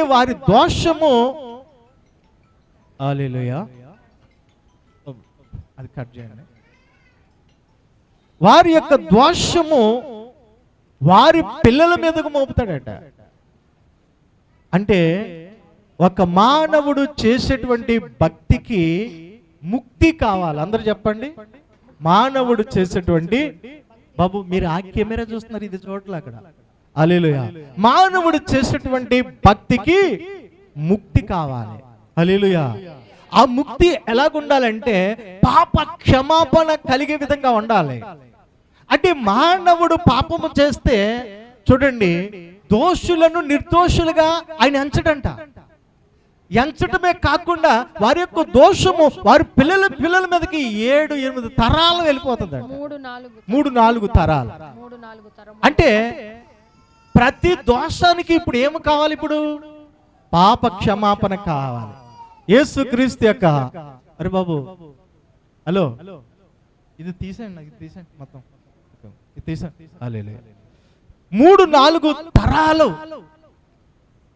ఎందుకంటే వారి దోషము, హల్లెలూయా, అది కట్ చేయండి. వారి యొక్క దోషము వారి పిల్లల మీదకు మోపుతాడట. అంటే ఒక మానవుడు చేసేటువంటి భక్తికి ముక్తి కావాలి. అందరూ చెప్పండి, మానవుడు చేసేటువంటి, బాబు మీరు ఆ కెమెరా చూస్తున్నారు, ఇది చూడలే అక్కడ. హల్లెలూయా. మానవుడు చేసేటువంటి భక్తికి ముక్తి కావాలి. హల్లెలూయా. ఆ ముక్తి ఎలాగుండాలంటే పాప క్షమాపణ కలిగే విధంగా ఉండాలి. అంటే మానవుడు పాపము చేస్తే చూడండి, దోషులను నిర్దోషులుగా ఆయన ఎంచడంట. ఎంచటమే కాకుండా వారి యొక్క దోషము వారి పిల్లల మీదకి 7-8 తరాలు వెళ్ళిపోతుంది. 3-4 తరాలు. అంటే ప్రతి దోషానికి ఇప్పుడు ఏమి కావాలి? ఇప్పుడు పాప క్షమాపణ కావాలి. యేసుక్రీస్తు యొక్క, అరే బాబు హలో, ఇది తీసేయండి, నాకు తీసేయండి మొత్తం, ఇది తీసేయండి. 3-4 తరాలు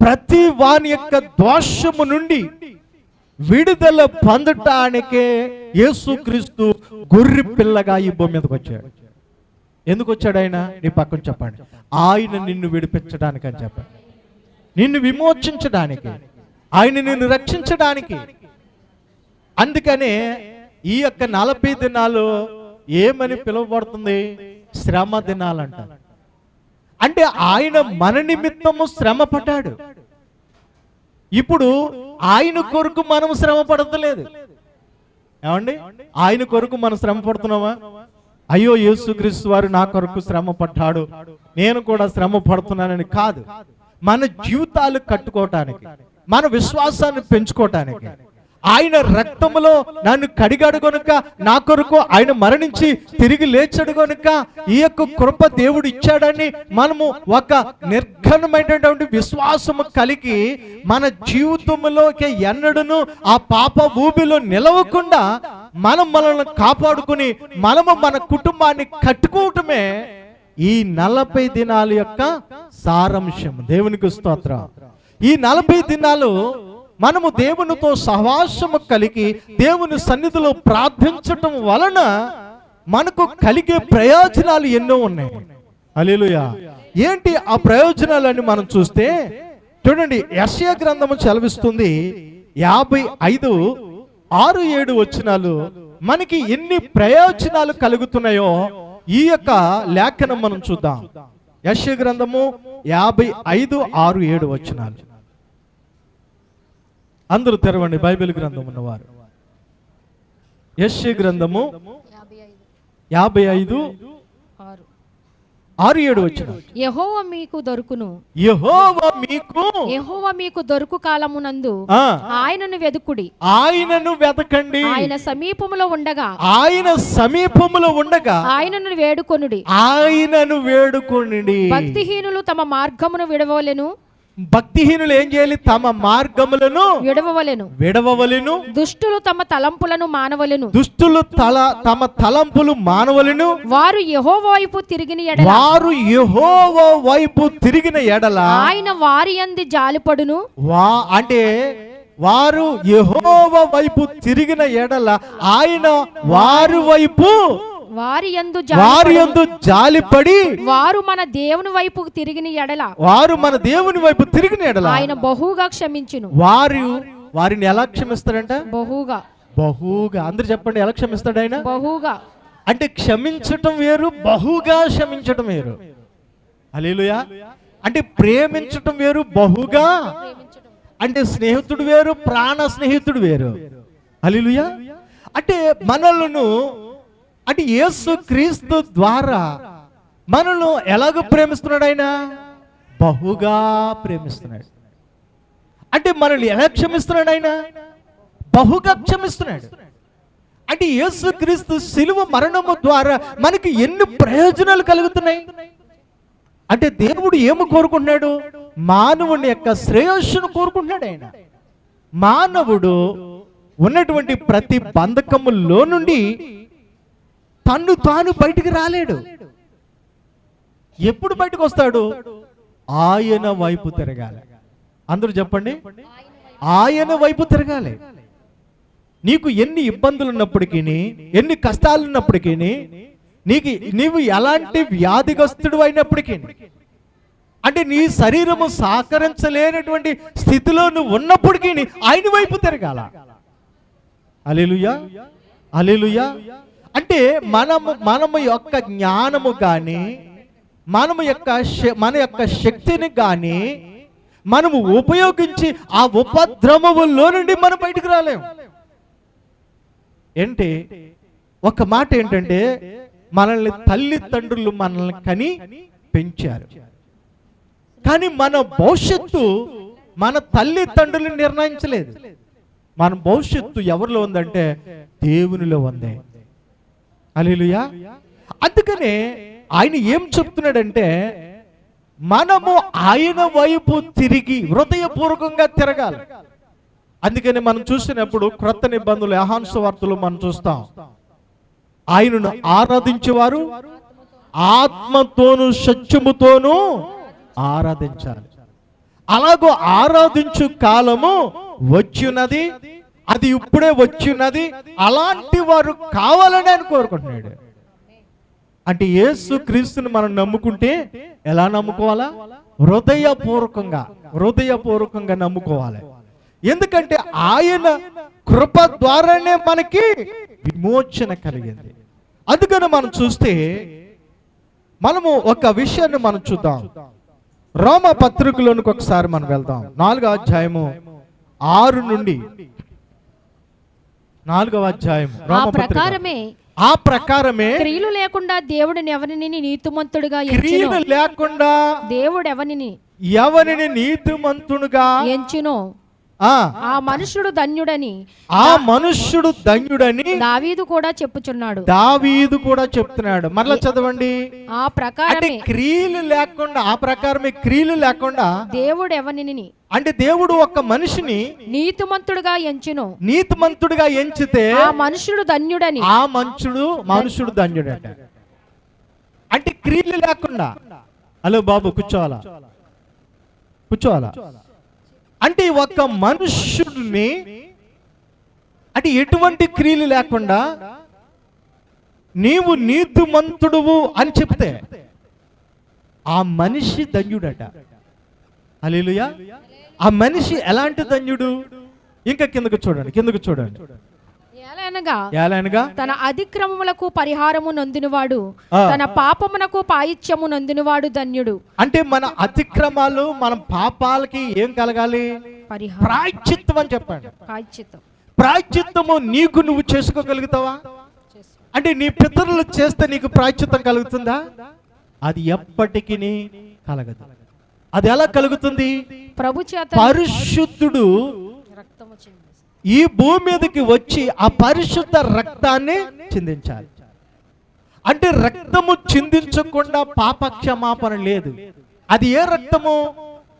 ప్రతి వాని యొక్క దోషము నుండి విడుదల పొందటానికే యేసుక్రీస్తు గొర్రె పిల్లగా ఈ భూమి మీదకి వచ్చాడు. ఎందుకు వచ్చాడు ఆయన? నీ పక్కన చెప్పండి. ఆయన నిన్ను విడిపించడానికి అని చెప్పండి, నిన్ను విమోచించడానికి, ఆయన నిన్ను రక్షించడానికి. అందుకనే ఈ యొక్క 40 దినాలు ఏమని పిలువబడుతుంది? శ్రమ దినాలంట. అంటే ఆయన మన నిమిత్తము శ్రమ పడ్డాడు. ఇప్పుడు ఆయన కొరకు మనం శ్రమ పడతలేదు. ఏమండి, ఆయన కొరకు మనం శ్రమ పడుతున్నామా? అయ్యో యేసుక్రీస్తు వారు నా కొరకు శ్రమ పడ్డాడు, నేను కూడా శ్రమ పడుతున్నానని కాదు. మన జీవితాలు కట్టుకోవటానికి, మన విశ్వాసాన్ని పెంచుకోవటానికి, ఆయన రక్తములో నన్ను కడిగాడు గనుక, నా కొరకు ఆయన మరణించి తిరిగి లేచాడు గనుక ఈ యొక్క కృప దేవుడు ఇచ్చాడని మనము ఒక నిర్ఘనమైనటువంటి విశ్వాసము కలిగి మన జీవితంలోకి ఎన్నడూను ఆ పాప ఊబిలో నిలవకుండా మనల్ని కాపాడుకుని మనము మన కుటుంబాన్ని కట్టుకోవటమే ఈ 40 దినాల యొక్క సారాంశం. దేవునికి స్తోత్రం. ఈ 40 దినాలు మనము దేవునితో సహవాసము కలిగి దేవుని సన్నిధిలో ప్రార్థించటం వలన మనకు కలిగే ప్రయోజనాలు ఎన్నో ఉన్నాయి. హల్లెలూయా. ఏంటి ఆ ప్రయోజనాలని మనం చూస్తే చూడండి, యెషయా గ్రంథము సెలవిస్తుంది 55:6-7 వచనాలు మనకి ఎన్ని ప్రయోజనాలు కలుగుతున్నాయో ఈ యొక్క లేఖనం మనం చూద్దాం. యెషయా గ్రంథము 55:6-7 వచనాలు. అందరూ తెరవండి బైబిల్ గ్రంథం ఉన్నవారు. యెషయా గ్రంథము 55:6-7 వచనం. యెహోవా మీకు దొరుకును, యెహోవా మీకు దొరుకు కాలమునందు ఆయనను వెదుకుడి, ఆయనను వెతకండి, ఆయన సమీపములో ఉండగా ఆయనను వేడుకొనుడి, ఆయనను వేడుకొనుడి. భక్తిహీనులు తమ మార్గమును విడవలెను, భక్తిహీనులు ఏం చేయాలి? తమ మార్గములను విడవవలెను. దుష్టులు తమ తలంపులను మానవలెను, తమ తలంపులు మానవలెను. వారు యెహోవా వైపు తిరిగిన ఎడల ఆయన వారి యందు జాలిపడును. అంటే వారు యెహోవా వైపు తిరిగిన ఎడల ఆయన వారి వైపు వారి యందు జాలిపడి వారు మన దేవుని వైపు తిరిగిన ఎడల ఆయన బహుగా క్షమించును. వారిని ఎలా క్షమిస్తాడంట? బహుగా. అందరు చెప్పండి, ఎలా క్షమిస్తాడు ఆయన? బహుగా. అంటే క్షమించటం వేరు, బహుగా క్షమించటం వేరు. హల్లెలూయా. అంటే ప్రేమించటం వేరు, బహుగా అంటే స్నేహితుడు వేరు, ప్రాణ స్నేహితుడు వేరు. హల్లెలూయా. అంటే మనలను, అంటే యేసుక్రీస్తు ద్వారా మనల్ని ఎలాగ ప్రేమిస్తున్నాడు? ఆయన బహుగా ప్రేమిస్తున్నాడు. అంటే మనల్ని ఎలా క్షమిస్తున్నాడు? ఆయన బహుగా క్షమిస్తున్నాడు. అంటే యేసుక్రీస్తు శిలువ మరణము ద్వారా మనకి ఎన్ని ప్రయోజనాలు కలుగుతున్నాయి అంటే దేవుడు ఏమి కోరుకుంటున్నాడు? మానవుని యొక్క శ్రేయస్సును కోరుకుంటున్నాడు. ఆయన మానవుడు ఉన్నటువంటి ప్రతి బంధకములో నుండి తాను బయటికి రాలేడు. ఎప్పుడు బయటకు వస్తాడు? ఆయన వైపు తిరగాలి. అందరూ చెప్పండి, ఆయన వైపు తిరగాలి. నీకు ఎన్ని ఇబ్బందులు ఉన్నప్పటికీ, ఎన్ని కష్టాలు ఉన్నప్పటికీ, నీవు ఎలాంటి వ్యాధిగ్రస్తుడు అయినప్పటికీ, అంటే నీ శరీరము సహకరించలేనటువంటి స్థితిలో నువ్వు ఉన్నప్పటికీ ఆయన వైపు తిరగాల. హల్లెలూయా, హల్లెలూయా. అంటే మనము యొక్క జ్ఞానము కానీ, మన యొక్క శక్తిని కానీ మనము ఉపయోగించి ఆ ఉపద్రవములో నుండి మనం బయటకు రాలేము. ఏంటి ఒక మాట ఏంటంటే, మనల్ని తల్లిదండ్రులు మనల్ని కని పెంచారు, కానీ మన భవిష్యత్తు మన తల్లిదండ్రులు నిర్ణయించలేదు. మన భవిష్యత్తు ఎవరిలో ఉందంటే దేవునిలో ఉంది. హల్లెలూయా. అందుకనే ఆయన ఏం చెప్తున్నాడంటే, మనము ఆయన వైపు తిరిగి హృదయపూర్వకంగా తిరగాలి. అందుకని మనం చూసినప్పుడు క్రొత్త నిబంధనలు యోహాను సువార్తలో మనం చూస్తాం, ఆయనను ఆరాధించేవారు ఆత్మతోను సత్యముతోనూ ఆరాధించాలి. అలాగో ఆరాధించు కాలము వచ్చినది, అది ఇప్పుడే వచ్చినది. అలాంటి వారు కావాలని ఆయన కోరుకుంటున్నాడు. అంటే యేసు క్రీస్తుని మనం నమ్ముకుంటే ఎలా నమ్ముకోవాలా? హృదయపూర్వకంగా నమ్ముకోవాలి. ఎందుకంటే ఆయన కృప ద్వారానే మనకి విమోచన కలిగింది. అందుకని మనం చూస్తే మనము ఒక విషయాన్ని మనం చూద్దాం. రోమా పత్రికలోనికి ఒకసారి మనం వెళ్దాం. 4వ అధ్యాయము 6 నుండి 4వ అధ్యాయము రోమా పత్రిక. ఆ ప్రకారమే క్రియలు లేకుండా దేవుడిని ఎవరిని నీతిమంతుడుగా క్రియలు లేకుండా దేవుడు ఎవరిని నీతిమంతుడుగా ఎంచునో ఆ మనుష్యుడు ధన్యుడని దావీదు కూడా చెప్తున్నాడు. మరలా చదవండి. ఆ ప్రకారమే క్రియలు లేకుండా దేవుడు ఎవరిని, అంటే దేవుడు ఒక మనిషిని నీతిమంతుడుగా ఎంచితే ఆ మనుష్యుడు ధన్యుడని, ఆ మనుషుడు ధన్యుడట. అంటే క్రియలు లేకుండా. హలో బాబు, కూర్చోవాలా? అంటే ఒక మనుష్యుడిని, అంటే ఎటువంటి క్రియలు లేకుండా నీవు నీతిమంతుడువు అని చెప్తే ఆ మనిషి ధన్యుడట. హల్లెలూయా. ఆ మనిషి ఎలాంటి ధన్యుడు? ఇంకా కిందకు చూడండి. ఏలనగా తన అతిక్రమములకు పరిహారము నొందినవాడు, తన పాపమునకు పాయిత్యము నొందినవాడు ధన్యుడు. అంటే మన అతిక్రమాలు, మన పాపాలకి ఏం కలగాలి? ప్రాయశ్చిత్తం అని చెప్పండి. ప్రాయశ్చిత్తము నీకు నువ్వు చేసుకోగలుగుతావా? అంటే నీ పితరులు చేస్తే నీకు ప్రాయశ్చిత్తం కలుగుతుందా? అది ఎప్పటికీ కలగదు. అది ఎలా కలుగుతుంది? ప్రభు చేత పరిశుద్ధుడు ఈ భూమి మీదకి వచ్చి ఆ పరిశుద్ధ రక్తాన్ని చిందించాలి. అంటే రక్తము చిందించకుండా పాప క్షమాపణ లేదు. అది ఏ రక్తము?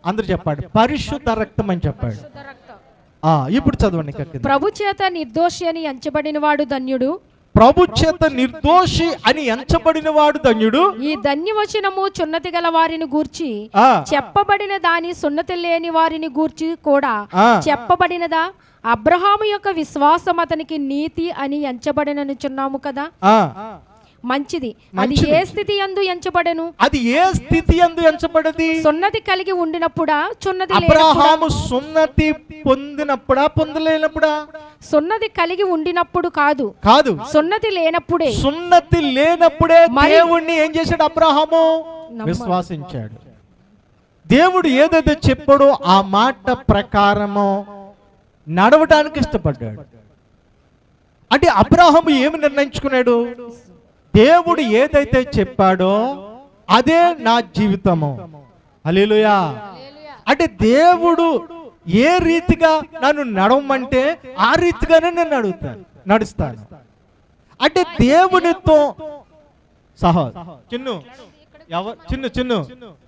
అందరూ చెప్పండి. పరిశుద్ధ రక్తం అని చెప్పాడు. ఇప్పుడు చదవండి. ప్రభు చేత నిర్దోషి అని ఎంచబడిన వాడు ధన్యుడు. ఈ ధన్యవచనము చున్నతి గల వారిని గూర్చి చెప్పబడిన దాని సున్నతి లేని వారిని గూర్చి కూడా చెప్పబడినదా? అబ్రహాము యొక్క విశ్వాసం అతనికి నీతి అని ఎంచబడిననుచున్నాము కదా. మంచిది. అది ఏ స్థితి యందు ఎంచబడెను? సున్నతి కలిగి ఉండినప్పుడా? అబ్రహాము సున్నతి పొందినప్పుడా పొందలేనప్పుడా? సున్నతి కలిగి ఉండినప్పుడు కాదు, సున్నతి లేనప్పుడే. దేవుణ్ణి ఏం చేశాడు? అబ్రహాము విశ్వాసించాడు. దేవుడు ఏదైతే చెప్పాడో ఆ మాట ప్రకారము నడవడానికి ఇష్టపడ్డాడు. అంటే అబ్రహాము ఏమి నిర్ణయించుకున్నాడు? దేవుడు ఏదైతే చెప్పాడో అదే నా జీవితము. హల్లెలూయా. అంటే దేవుడు ఏ రీతిగా నన్ను నడవమంటే ఆ రీతిగానే నేను నడుస్తాను. అంటే దేవునితో చిన్ను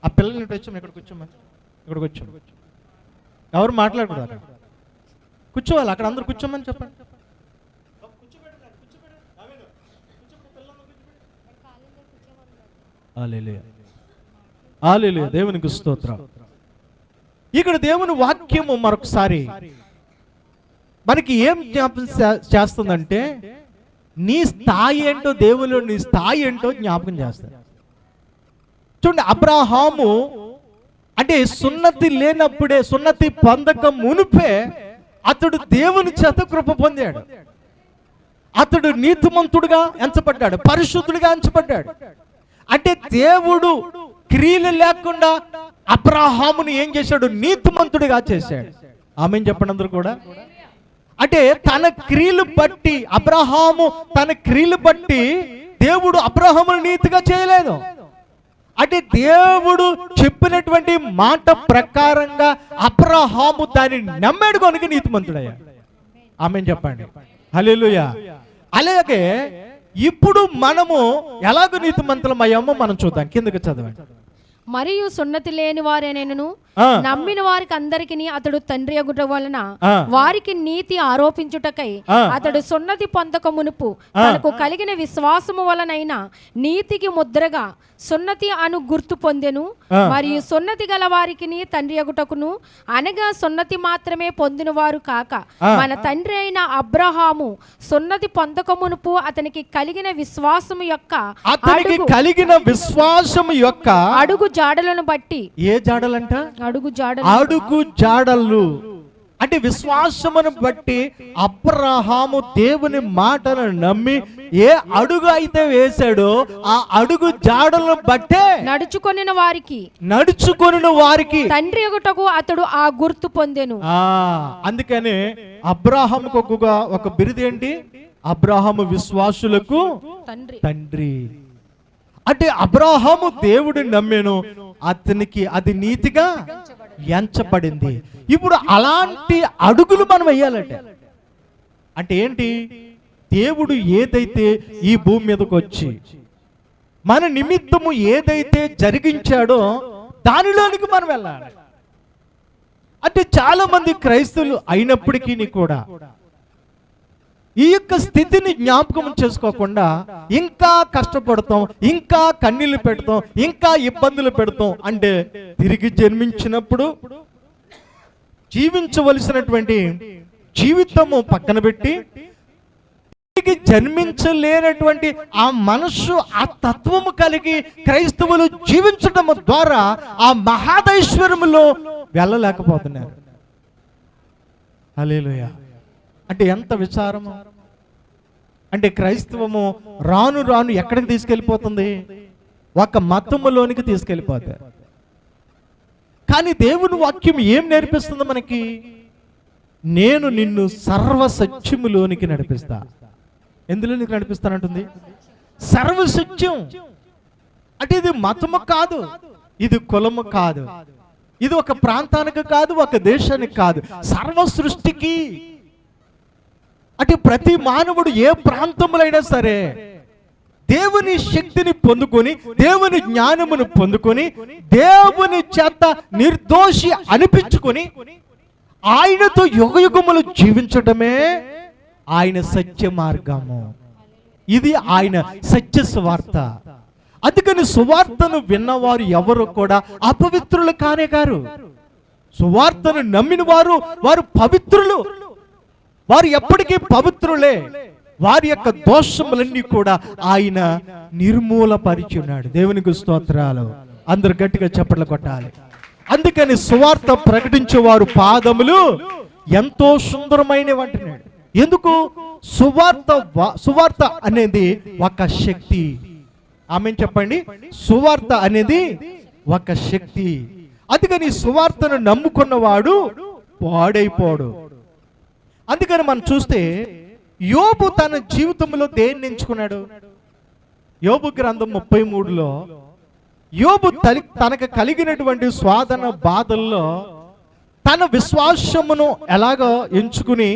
ఆ పిల్లల్ని ఇక్కడ కూర్చో. ఎవరు మాట్లాడకూడదు, కూర్చోవాలి. అక్కడ అందరు కూర్చోమని చెప్పండి. హల్లెలూయా, హల్లెలూయా. దేవునికి స్తోత్రం. ఇక్కడ దేవుని వాక్యము మరొకసారి మనకి ఏం జ్ఞాపకం చేస్తుందంటే, నీ స్థాయి ఏంటో, దేవుళ్ళు నీ స్థాయి ఏంటో జ్ఞాపకం చేస్తాడు. చూడండి, అబ్రహాము అంటే సున్నతి లేనప్పుడే, సున్నతి పొందక మునుపే అతడు దేవుని చేత కృప పొందాడు. అతడు నీతిమంతుడుగా ఎంచబడ్డాడు, పరిశుద్ధుడిగా ఎంచబడ్డాడు. అంటే దేవుడు క్రియలు లేకుండా అబ్రహాముని ఏం చేశాడు? నీతిమంతుడిగా చేశాడు. ఆమేన్ చెప్పండి అందరూ కూడా. అంటే తన క్రియలు బట్టి, అబ్రహాము తన క్రియలు బట్టి దేవుడు అబ్రహామును నీతిగా చేయలేదు. అంటే దేవుడు చెప్పినటువంటి మాట ప్రకారంగా అబ్రహాము దాన్ని నమ్మాడు కనుక నీతిమంతుడయ్యాడు. ఆమేన్ చెప్పండి. హల్లెలూయా. అలాగే ఇప్పుడు మనము ఎలాగ నీతిమంతులం అయ్యామో మనం చూద్దాం. కిందకి చదవండి. మరియు సున్నతి లేని వారేనను నమ్మిన వారికి అందరికి అతడు తండ్రి అగుట వలన వారికి నీతి ఆరోపించుటకై అతడు సున్నతి పొందక మునుపు తనకు కలిగిన విశ్వాసము వలనైన నీతికి ముద్రగా సున్నతి అను గుర్తు పొందెను. మరియు సున్నతి గల వారికి తండ్రి అగుటకును, అనగా సున్నతి మాత్రమే పొందిన వారు కాక మన తండ్రి అయిన అబ్రహాము సున్నతి పొందక మునుపు అతనికి కలిగిన విశ్వాసము యొక్క అడుగు జాడలను బట్టి. ఏ జాడలంట? అడుగు జాడలు. అంటే విశ్వాసమును బట్టి అబ్రహాము దేవుని మాటను నమ్మి ఏ అడుగు అయితే వేశాడో ఆ అడుగు జాడలను బట్టే నడుచుకొనిన వారికి తండ్రి ఒకటకు అతడు ఆ గుర్తు పొందెను. అందుకనే అబ్రహాముకు ఒక బిరుదు ఏంటి? అబ్రహాము విశ్వాసులకు తండ్రి. అంటే అబ్రహాము దేవుడిని నమ్మెను, అతనికి అది నీతిగా ఎంచబడింది. ఇప్పుడు అలాంటి అడుగులు మనం వేయాలంటే అంటే ఏంటి? దేవుడు ఏదైతే ఈ భూమి మీదకి వచ్చి మన నిమిత్తము ఏదైతే జరిగించాడో దానిలోనికి మనం వెళ్ళాలి. అంటే చాలా మంది క్రైస్తవులు అయినప్పటికీ కూడా ఈ యొక్క స్థితిని జ్ఞాపకం చేసుకోకుండా ఇంకా కష్టపడతాం, ఇంకా కన్నీళ్లు పెడతాం, ఇంకా ఇబ్బందులు పెడతాం. అంటే తిరిగి జన్మించినప్పుడు జీవించవలసినటువంటి జీవితము పక్కన పెట్టి తిరిగి జన్మించలేనటువంటి ఆ మనస్సు, ఆ తత్వము కలిగి క్రైస్తవులు జీవించడం ద్వారా ఆ మహాదైశ్వర్యములో వెళ్ళలేకపోతున్నారు. హల్లెలూయా. అంటే ఎంత విచారము! అంటే క్రైస్తవము రాను రాను ఎక్కడికి తీసుకెళ్ళిపోతుంది? ఒక మతములోనికి తీసుకెళ్ళిపోతారు. కానీ దేవుని వాక్యం ఏం నేర్పిస్తుంది మనకి? నేను నిన్ను సర్వసత్యములోనికి నడిపిస్తా. ఎందులోనికి నడిపిస్తానంటుంది? సర్వసత్యం. అంటే ఇది మతము కాదు, ఇది కులము కాదు, ఇది ఒక ప్రాంతానికి కాదు, ఒక దేశానికి కాదు, సర్వ సృష్టికి. అంటే ప్రతి మానవుడు ఏ ప్రాంతములైనా సరే దేవుని శక్తిని పొందుకొని, దేవుని జ్ఞానమును పొందుకొని, దేవుని చేత నిర్దోషి అనిపించుకొని ఆయనతో యుగయుగములు జీవించడమే ఆయన సత్య మార్గము. ఇది ఆయన సత్య సువార్త. అందుకని సువార్తను విన్నవారు ఎవరు కూడా అపవిత్రులు కానే కారు. సువార్తను నమ్మిన వారు పవిత్రులు. వారు ఎప్పటికీ పవిత్రులే. వారి యొక్క దోషములన్నీ కూడా ఆయన నిర్మూలపరిచి ఉన్నాడు. దేవునికి స్తోత్రాలు. అందరు గట్టిగా చప్పట్లు కొట్టాలి. అందుకని సువార్త ప్రకటించే వారు పాదములు ఎంతో సుందరమైనవి అంటున్నాడు. ఎందుకు? సువార్త అనేది ఒక శక్తి. ఆమేన్ చెప్పండి. సువార్త అనేది ఒక శక్తి. అందుకని సువార్తను నమ్ముకున్నవాడు పాడైపోడు. అందుకని మనం చూస్తే యోబు తన జీవితంలో దేన్ని ఎంచుకున్నాడు? యోబు గ్రంథం 33లో యోబు తనకు కలిగినటువంటి స్వాదన బాధల్లో తన విశ్వాసమును ఎలాగో ఎంచుకుని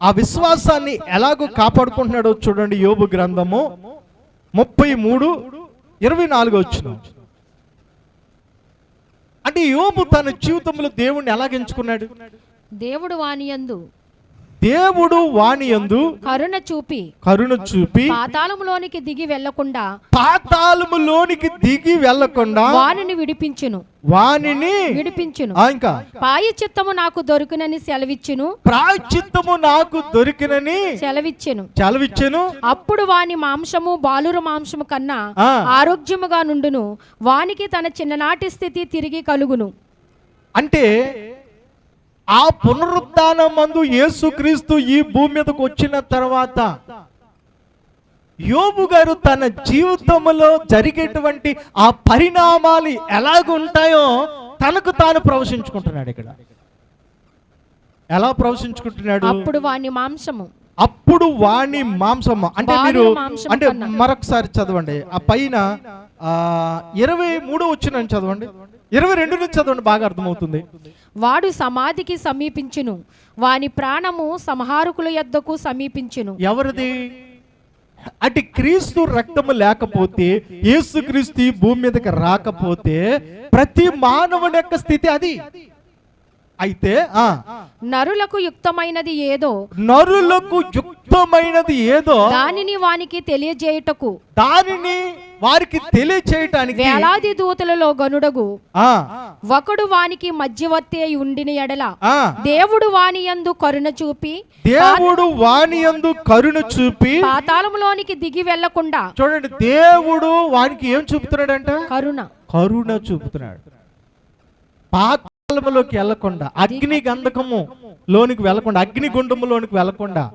ఆ విశ్వాసాన్ని ఎలాగో కాపాడుకుంటున్నాడో చూడండి. యోబు గ్రంథము 33:24 అంటే యోబు తన జీవితంలో దేవుణ్ణి ఎలాగ ఎంచుకున్నాడు? దేవుడు వానియందు దేవుడు వాని యందు కరుణ చూపి పాతాళములోనికి దిగి వెళ్లకుండా వానిని విడిపించును ఇంకా ప్రాయశ్చిత్తము నాకు దొరికినని సెలవిచ్చెను. అప్పుడు వాని మాంసము బాలుర మాంసము కన్నా ఆరోగ్యముగా నుండును, వానికి తన చిన్ననాటి స్థితి తిరిగి కలుగును. అంటే ఆ పునరుద్ధానమందు యేసుక్రీస్తు ఈ భూమి మీదకు వచ్చిన తర్వాత యోబు గారు తన జీవితంలో జరిగేటువంటి ఆ పరిణామాలు ఎలాగుంటాయో తనకు తాను ప్రవశించుకుంటున్నాడు. ఇక్కడ ఎలా ప్రవశించుకుంటున్నాడు? అప్పుడు వాని మాంసము అంటే మీరు అంటే మరొకసారి చదవండి, ఆ పైన 23 వచ్చిన చదవండి, 22 నుంచి చదవండి, బాగా అర్థమవుతుంది. వాడు సమాధికి సమీపించును, వాని ప్రాణము సంహారకుల యొద్దకు సమీపించును. ఎవరిది? అంటే క్రీస్తు రక్తము లేకపోతే, యేసుక్రీస్తు ఈ భూమి మీదకి రాకపోతే ప్రతి మానవుని యొక్క స్థితి అది. అయితే నరులకు యుక్తమైనది ఏదో దానిని వానికి తెలియజేయుటకు, వారికి తెలియచేయటానికి వేలాది దూతలలో గనుడగు ఒకడు వానికి మధ్యవర్తి అయి ఉండిన ఎడల దేవుడు వాని యందు కరుణ చూపి పాతాళములోనికి దిగి వెళ్లకుండా. చూడండి, దేవుడు వానికి ఏం చూపుతున్నాడంట? కరుణ చూపుతున్నాడు. పాతాళములోకి వెళ్లకుండా, అగ్ని గంధకము లోనికి వెళ్లకుండా, అగ్ని గుండములోనికి వెళ్లకుండా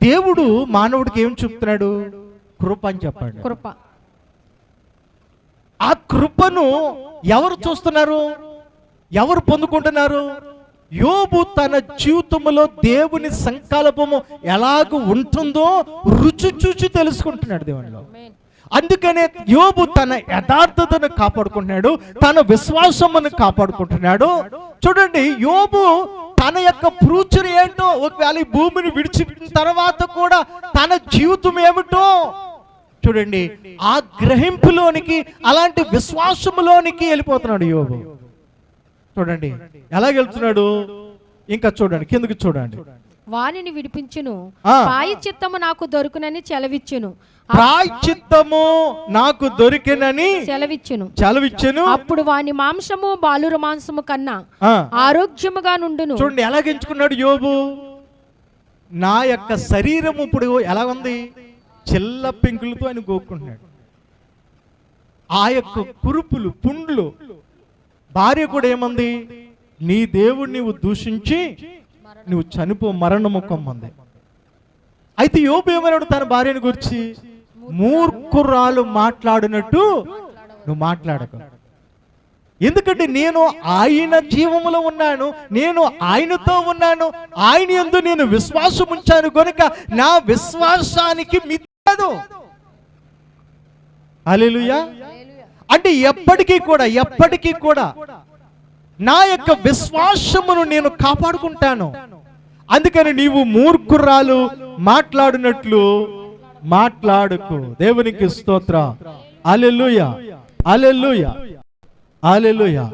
దేవుడు మానవుడికి ఏం చూపుతున్నాడు? కృప అని చెప్పండి. ఆ కృపను ఎవరు చూస్తున్నారు? ఎవరు పొందుకుంటున్నారు? యోబు తన జీవితంలో దేవుని సంకల్పము ఎలాగ ఉంటుందో రుచి చూచి తెలుసుకుంటున్నాడు దేవునిలో. అందుకనే యోబు తన యథార్థతను కాపాడుకుంటున్నాడు, తన విశ్వాసమును కాపాడుకుంటున్నాడు. చూడండి, యోబు తన యొక్క ఫ్యూచర్ ఏంటో, ఒకవేళ ఈ భూమిని విడిచి తర్వాత కూడా తన జీవితం ఏమిటో చూడండి, ఆ గ్రహింపులోనికి, అలాంటి విశ్వాసములోనికి వెళ్ళిపోతున్నాడు యోబు. చూడండి ఎలాగ వెళ్తున్నాడు. ఇంకా చూడండి, కిందకి చూడండి. వానిని విడిపించును, ప్రాయశ్చిత్తము నాకు దొరుకునని సెలవిచ్చును. సెలవిచ్చును. అప్పుడు వాని మాంసము బాలుర మాంసము కన్నా ఆరోగ్యముగా నుండును. చూడండి ఎలాగ ఎంచుకున్నాడు యోబు. నా యొక్క శరీరం ఇప్పుడు ఎలా ఉంది? చిల్ల పెంకులతో ఆయన గోక్కుంటున్నాడు. ఆ యొక్క కురుపులు, పుండ్లు. భార్య కూడా ఏమంది? నీ దేవుడిని నువ్వు దూషించి నువ్వు చనిపో, మరణముఖం అంది. అయితే యోబు ఏమన్నాడు తన భార్యను గురించి? మూర్ఖురాలు మాట్లాడినట్టు నువ్వు మాట్లాడకు, ఎందుకంటే నేను ఆయన జీవములో ఉన్నాను, నేను ఆయనతో ఉన్నాను, ఆయన యందు నేను విశ్వాసం ఉంచాను కనుక నా విశ్వాసానికి మిత్రదు. హల్లెలూయా. అంటే ఎప్పటికీ కూడా నా యొక్క విశ్వాసమును నేను కాపాడుకుంటాను. అందుకని నీవు మూర్ఖురాలు మాట్లాడినట్లు మాట్లాడుకు. దేవునికి స్తోత్రం. హల్లెలూయా, హల్లెలూయా, హల్లెలూయా.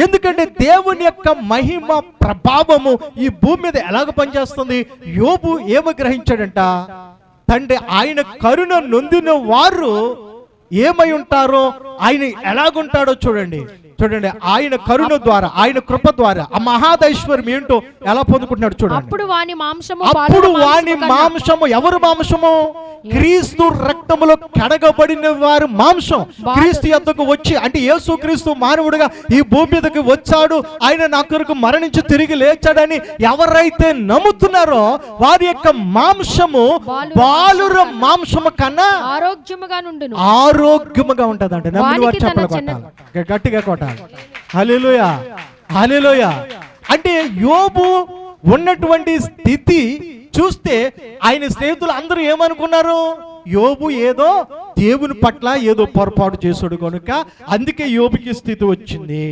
ఎందుకంటే దేవుని యొక్క మహిమ ప్రభావము ఈ భూమి మీద ఎలాగ పనిచేస్తుంది? యోబు ఏమి గ్రహించాడంట? తండ్రి ఆయన కరుణ నొందిన వారు ఏమై ఉంటారో, ఆయన ఎలాగుంటాడో చూడండి. ఆయన కరుణ ద్వారా, ఆయన కృప ద్వారా ఆ మహాదైశ్వర్యం ఏంటో ఎలా పొందుకుంటున్నాడు చూడండి. అప్పుడు వాని మాంసము ఎవరు మాంసము? క్రీస్తు రక్తములో కడగబడిన వారు మాంసం. క్రీస్తు యొద్దకు వచ్చి, అంటే యేసు క్రీస్తు మానవుడిగా ఈ భూమి మీదకి వచ్చాడు, ఆయన నా కొరకు మరణించి తిరిగి లేచాడని ఎవరైతే నమ్ముతున్నారో వారి యొక్క మాంసము బాలుర మాంసము కన్నా ఆరోగ్యముగా ఉంటదంట. నమ్మిన వారు చప్పట్లు కొట్టాలి, గట్టిగా కొట్టాలి. హల్లెలూయా, హల్లెలూయా. అంటే యోబు ఉన్నటువంటి స్థితి చూస్తే ఆయన స్నేహితులు అందరూ ఏమనుకున్నారు? యోబు ఏదో దేవుని పట్ల ఏదో పొరపాటు చేశాడు కనుక అందుకే యోబుకి స్థితి వచ్చింది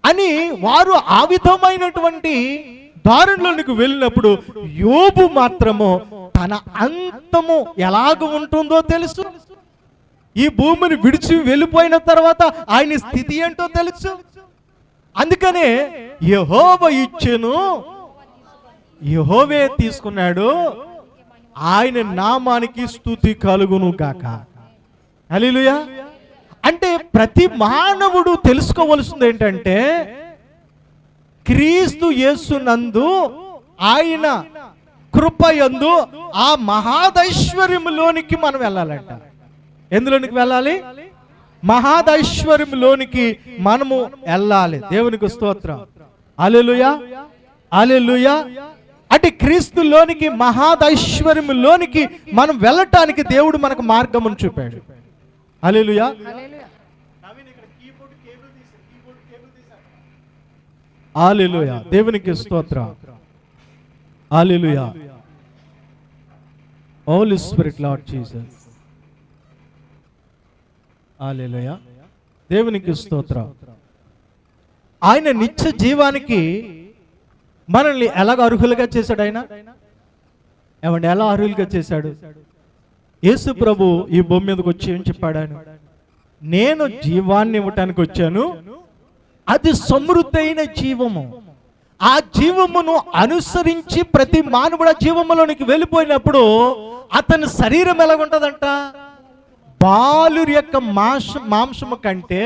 అని వారు ఆ విధమైనటువంటి దారుణంలోనికి వెళ్ళినప్పుడు యోబు మాత్రము తన అంతము ఎలాగ ఉంటుందో తెలుసు. ఈ భూమిని విడిచి వెళ్ళిపోయిన తర్వాత ఆయన స్థితి ఏంటో తెలుసు. అందుకనే యెహోవా ఇచ్చెను, యెహోవే తీసుకున్నాడు, ఆయన నామానికి స్తుతి కలుగును గాక. హల్లెలూయా. అంటే ప్రతి మానవుడు తెలుసుకోవలసింది ఏంటంటే, క్రీస్తు యేసునందు ఆయన కృపయందు ఆ మహాదైశ్వర్యములోనికి మనం వెళ్ళాలంట. ఎందులోనికి వెళ్ళాలి? మహాదైశ్వర్యములోనికి మనము వెళ్ళాలి. దేవునికి స్తోత్రం. హల్లెలూయా, హల్లెలూయా. అంటే క్రీస్తులోనికి, మహాదైశ్వర్యములోనికి మనం వెళ్ళటానికి దేవుడు మనకు మార్గమును చూపాడు. హల్లెలూయా. హల్లెలూయా. దేవునికి స్తోత్రం. Hallelujah. Holy spirit Lord Jesus. Hallelujah. దేవునికి స్తోత్రం. ఆయన నిత్య జీవానికి మనల్ని ఎలాగ అర్హులుగా చేశాడు? ఆయన ఏమండి ఎలా అర్హులుగా చేశాడు? యేసు ప్రభు ఈ భూమి మీదకి వచ్చి ఏం చెప్పాడు? ఆయన, నేను జీవాన్ని ఇవ్వటానికి వచ్చాను, అది సమృద్ధైన జీవము. ఆ జీవమును అనుసరించి ప్రతి మానవుడు ఆ జీవములోనికి వెళ్ళిపోయినప్పుడు అతని శరీరం ఎలాగుంటదంట? బాలురి యొక్క మాంసము కంటే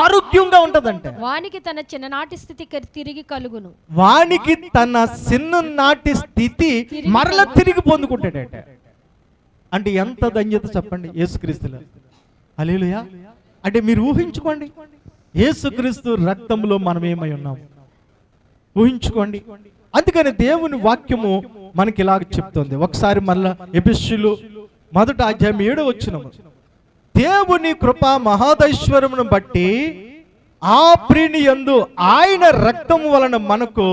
ఆరోగ్యంగా ఉంటదంట. వానికి తన చిన్ననాటి స్థితి తిరిగి కలుగును. వానికి తన చిన్ననాటి స్థితి మరల తిరిగి పొందుకుంటాడట. అంటే ఎంత ధన్యత చెప్పండి యేసుక్రీస్తులో. హల్లెలూయా. అంటే మీరు ఊహించుకోండి, యేసుక్రీస్తు రక్తంలో మనం ఏమై ఉన్నాం ఊహించుకోండి. అందుకని దేవుని వాక్యము మనకి ఇలాగ చెప్తుంది. ఒకసారి మళ్ళా ఎఫెసీయులు 1వ అధ్యాయం 7వ వచనం, దేవుని కృప మహాదైశ్వర్యమును బట్టి ఆ ప్రియుని యందు ఆయన రక్తము వలన మనకు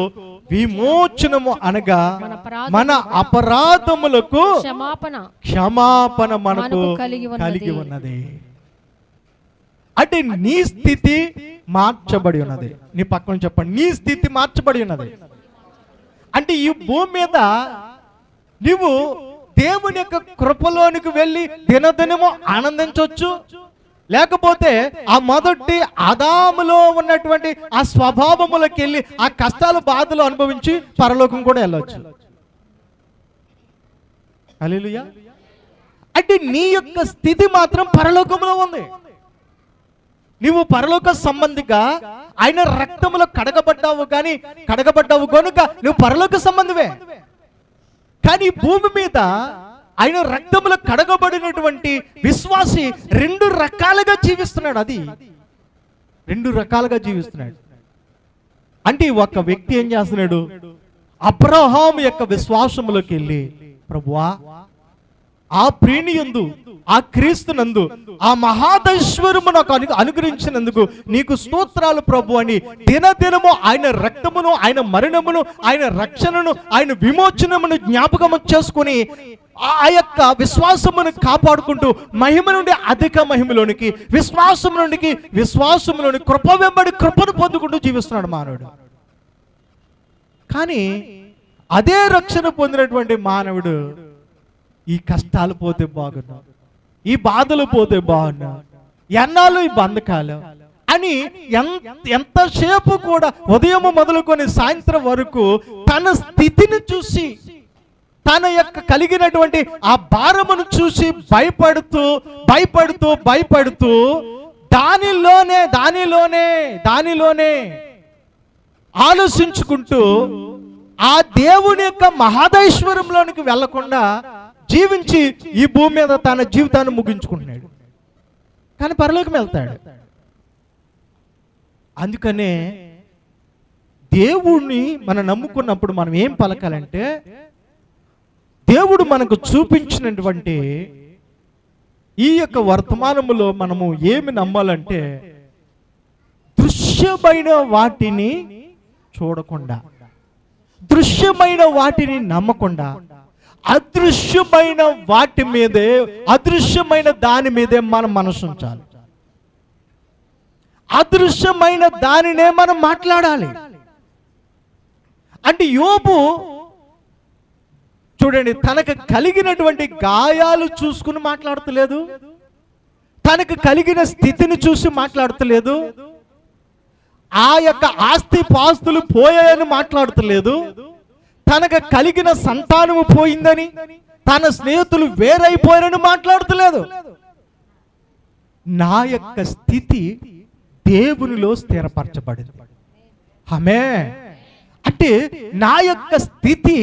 విమోచనము, అనగా మన అపరాధములకు క్షమాపణ మనకు కలిగి ఉన్నది. అంటే నీ స్థితి మార్చబడి ఉన్నది. నీ పక్కన చెప్పండి, నీ స్థితి మార్చబడి ఉన్నది. అంటే ఈ భూమి మీద నువ్వు దేవుని యొక్క కృపలోనికి వెళ్ళి దినదినము ఆనందించవచ్చు, లేకపోతే ఆ మొదటి ఆదాములో ఉన్నటువంటి ఆ స్వభావములకు వెళ్ళి ఆ కష్టాలు బాధలు అనుభవించి పరలోకం కూడా వెళ్ళవచ్చు. హల్లెలూయా. అంటే నీ యొక్క స్థితి మాత్రం పరలోకంలో ఉంది. నీవు పరలోక సంబంధిగా ఆయన రక్తములో కడగబడ్డావు కనుక నువ్వు పరలోక సంబంధివే. కానీ భూమి మీద ఆయన రక్తములో కడగబడినటువంటి విశ్వాసి 2 రకాలుగా జీవిస్తున్నాడు. అది 2 రకాలుగా జీవిస్తున్నాడు. అంటే ఒక వ్యక్తి ఏం చేస్తున్నాడు? అబ్రహాము యొక్క విశ్వాసములోకి వెళ్ళి, ప్రభువా ఆ ప్రియునియందు, ఆ క్రీస్తునందు ఆ మహాదైశ్వర్యము నాకు అనుగ్రహించినందుకు నీకు స్తోత్రాలు ప్రభు అని దినదినము ఆయన రక్తమును, ఆయన మరణమును, ఆయన రక్షణను, ఆయన విమోచనమును జ్ఞాపకము చేసుకుని ఆ యొక్క విశ్వాసమును కాపాడుకుంటూ మహిమ నుండి అధిక మహిమలోనికి, విశ్వాసములోని కృప వెంబడి కృపను పొందుకుంటూ జీవిస్తున్నాడు మానవుడు. కానీ అదే రక్షణ పొందినటువంటి మానవుడు ఈ కష్టాలు పోతే బాగున్నా, ఈ బాధలు పోతే బాగున్నా, ఎన్నాళ్ళు ఈ బంధకాలు అని ఎంతసేపు కూడా ఉదయం మొదలుకొని సాయంత్రం వరకు తన స్థితిని చూసి, తన యొక్క కలిగినటువంటి ఆ భారమును చూసి భయపడుతూ దానిలోనే ఆలోచించుకుంటూ ఆ దేవుని యొక్క మహాదైశ్వర్యంలోనికి వెళ్లకుండా జీవించి ఈ భూమి మీద తన జీవితాన్ని ముగించుకుంటున్నాడు. కానీ పరలోకం వెళ్తాడు. అందుకనే దేవుణ్ణి మనం నమ్ముకున్నప్పుడు మనం ఏం పలకాలంటే, దేవుడు మనకు చూపించినటువంటి ఈ యొక్క వర్తమానములో మనము ఏమి నమ్మాలంటే, దృశ్యమైన వాటిని చూడకుండా, దృశ్యమైన వాటిని నమ్మకుండా, అదృశ్యమైన వాటి మీదే, అదృశ్యమైన దాని మీదే మనం మనసు ఉంచాలి. అదృశ్యమైన దానినే మనం మాట్లాడాలి. అంటే యోబు చూడండి, తనకు కలిగినటువంటి గాయాలు చూసుకుని మాట్లాడతలేదు, తనకు కలిగిన స్థితిని చూసి మాట్లాడతలేదు, ఆ యొక్క ఆస్తి పాస్తులు పోయాయని మాట్లాడతలేదు, తనకు కలిగిన సంతానము పోయిందని, తన స్నేహితులు వేరైపోయారని మాట్లాడతలేదు. నా యొక్క స్థితి దేవునిలో స్థిరపరచబడింది. ఆమె అంటే నా యొక్క స్థితి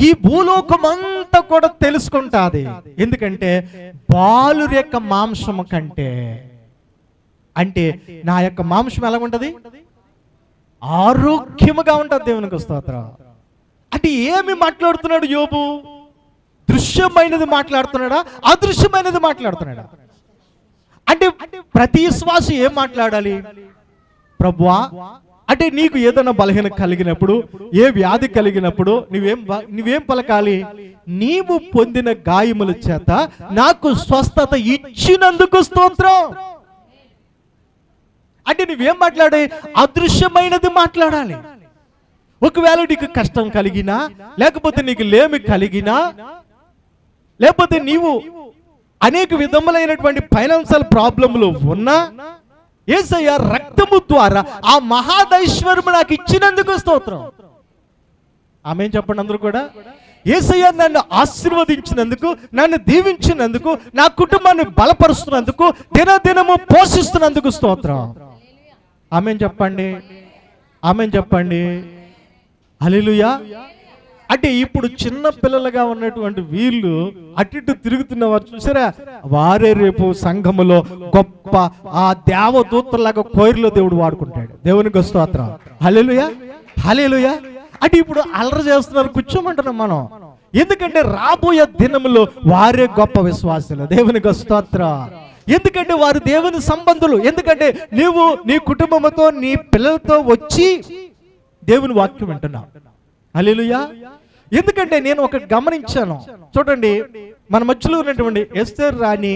ఈ భూలోకమంతా కూడా తెలుసుకుంటాది. ఎందుకంటే బాలుర యొక్క మాంసము కంటే, అంటే నా యొక్క మాంసం ఎలా ఉంటది? ఆరోగ్యముగా ఉంటుంది. దేవునికి స్తోత్రం. అంటే ఏమి మాట్లాడుతున్నాడు యోబు? దృశ్యమైనది మాట్లాడుతున్నాడా, అదృశ్యమైనది మాట్లాడుతున్నాడా? అంటే ప్రతి శ్వాస ఏం మాట్లాడాలి? ప్రభువా, అంటే నీకు ఏదైనా బలహీన కలిగినప్పుడు, ఏ వ్యాధి కలిగినప్పుడు నువ్వేం పలకాలి? నీవు పొందిన గాయముల చేత నాకు స్వస్థత ఇచ్చినందుకు స్తోత్రం. అంటే నువ్వేం మాట్లాడే? అదృశ్యమైనది మాట్లాడాలి. ఒకవేళ నీకు కష్టం కలిగినా, లేకపోతే నీకు లేమి కలిగినా, లేకపోతే నీవు అనేక విధములైనటువంటి ఫైనాన్షియల్ ప్రాబ్లంలు ఉన్నా, యేసయ్య రక్తము ద్వారా ఆ మహాదైశ్వర్యము నాకు ఇచ్చినందుకు స్తోత్రం. ఆమేన్ చెప్పండి అందరూ కూడా. యేసయ్య నన్ను ఆశీర్వదించినందుకు, నన్ను దీవించినందుకు, నా కుటుంబాన్ని బలపరుస్తున్నందుకు, దినదినము పోషిస్తున్నందుకు స్తోత్రం. ఆమేన్ చెప్పండి, ఆమేన్ చెప్పండి. హల్లెలూయా. అంటే ఇప్పుడు చిన్న పిల్లలుగా ఉన్నటువంటి వీళ్ళు అటు ఇటు తిరుగుతున్న వారు చూసారా, వారే రేపు సంఘములో గొప్ప ఆ దేవదూతలాగా కోరిలో దేవుడు వాడుకుంటాడు. దేవునికి స్తోత్రం. హల్లెలూయా, హల్లెలూయా. అంటే ఇప్పుడు అల్లరి చేస్తున్నారు, కూర్చోమంటున్నాం మనం. ఎందుకంటే రాబోయే దినములో వారే గొప్ప విశ్వాసులు. దేవునికి స్తోత్రం. ఎందుకంటే వారు దేవుని సంబంధులు. ఎందుకంటే నీవు నీ కుటుంబంతో, నీ పిల్లలతో వచ్చి దేవుని వాక్యం వింటున్నావు. హల్లెలూయా. ఎందుకంటే నేను ఒకటి గమనించాను, చూడండి, మన మధ్యలో ఉన్నటువంటి ఎస్తేర్ రాణి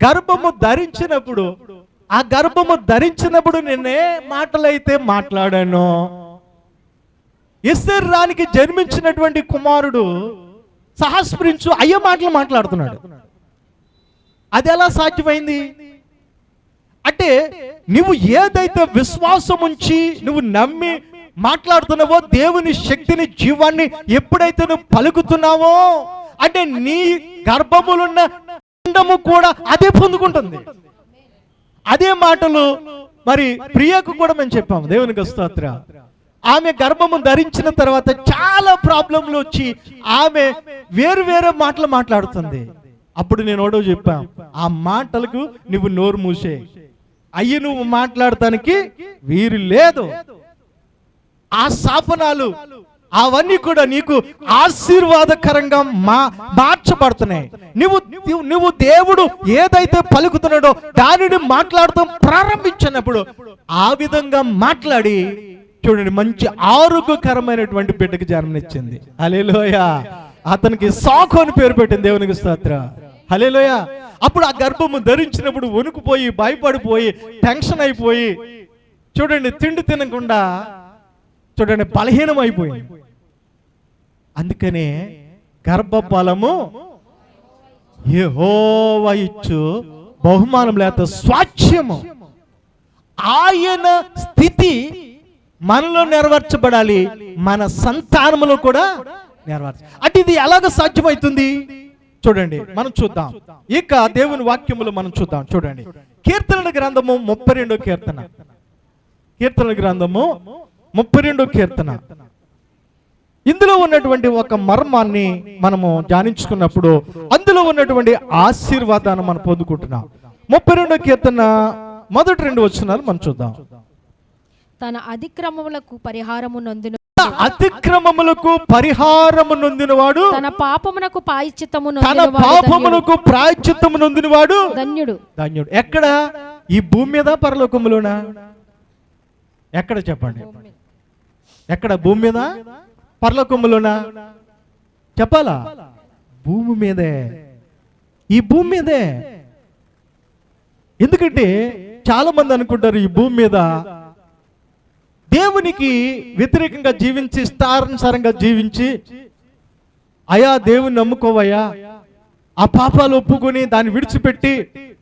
గర్భము ధరించినప్పుడు, ఆ గర్భము ధరించినప్పుడు నేనే మాటలైతే మాట్లాడాను. ఎస్తేర్ రాణికి జన్మించినటువంటి కుమారుడు సహస్రించు అయ్యే మాటలు మాట్లాడుతున్నాడు. అది ఎలా సాధ్యమైంది? అంటే నువ్వు ఏదైతే విశ్వాసం ఉంచి నువ్వు నమ్మి మాట్లాడుతున్నావో, దేవుని శక్తిని, జీవాన్ని ఎప్పుడైతే నువ్వు పలుకుతున్నావో, అంటే నీ గర్భములున్న పిండము కూడా అదే పొందుకుంటుంది. అదే మాటలు మరి ప్రియకు కూడా మేము చెప్పాము. దేవునికి స్తోత్రం. ఆమె గర్భము ధరించిన తర్వాత చాలా ప్రాబ్లంలు వచ్చి ఆమె వేరు వేరే మాటలు మాట్లాడుతుంది. అప్పుడు నేను ఒకటో చెప్పాను, ఆ మాటలకు నువ్వు నోరు మూసే. అయ్యి నువ్వు మాట్లాడటానికి వీరు లేదు. ఆ శాపనాలు అవన్నీ కూడా నీకు ఆశీర్వాదకరంగా మార్చబడుతున్నాయి. నువ్వు దేవుడు ఏదైతే పలుకుతున్నాడో దానిని మాట్లాడటం ప్రారంభించినప్పుడు ఆ విధంగా మాట్లాడి చూడండి, మంచి ఆరోగ్యకరమైనటువంటి బిడ్డకి జన్మనిచ్చింది. హల్లెలూయా. అతనికి సాకు అని పేరు పెట్టింది. దేవునికి స్తోత్రం. హల్లెలూయా. అప్పుడు ఆ గర్భము ధరించినప్పుడు వణుకుపోయి, భయపడిపోయి, టెన్షన్ అయిపోయి, చూడండి, తిండి తినకుండా చూడండి బలహీనం అయిపోయింది. అందుకనే గర్భఫలము యెహోవా ఇచ్చు బహుమానం లేక స్వాస్థ్యము. ఆయన స్థితి మనలో నెరవేర్చబడాలి, మన సంతానములో కూడా నెరవేర్చాలి. అంటే ఇది ఎలాగ సాధ్యమవుతుంది? చూడండి, మనం చూద్దాం. ఇక దేవుని వాక్యములు మనం చూద్దాం. చూడండి, కీర్తనల గ్రంథము 32వ కీర్తన. కీర్తనల గ్రంథము 32వ కీర్తన. ఇందులో ఉన్నటువంటి ఒక మర్మాన్ని మనము ధ్యానించుకున్నప్పుడు అందులో ఉన్నటువంటి ఆశీర్వాదాన్ని మనం పొందుకుంటున్నాం. 32వ కీర్తన మొదటి 2 వచనాలు మనం చూద్దాం. తన అతిక్రమములకు పరిహారము నొందిన, అతిక్రమములకు పరిహారము నొందినవాడు, తన పాపమునకు ప్రాయశ్చిత్తము నొందినవాడు ధన్యుడు. ధన్యుడు. ఎక్కడ? ఈ భూమి మీద, పరలోకములోనా? ఎక్కడ చెప్పండి? ఎక్కడ? భూమి మీద, పరలోకములోనా? చెప్పాలా? భూమి మీదే. ఈ భూమి మీదే. ఎందుకంటే చాలా మంది అనుకుంటారు ఈ భూమి మీద దేవునికి వ్యతిరేకంగా జీవించి, ఇష్టానుసారంగా జీవించి, అయా దేవుని నమ్ముకోవయ్యా, ఆ పాపాలు ఒప్పుకొని దాన్ని విడిచిపెట్టి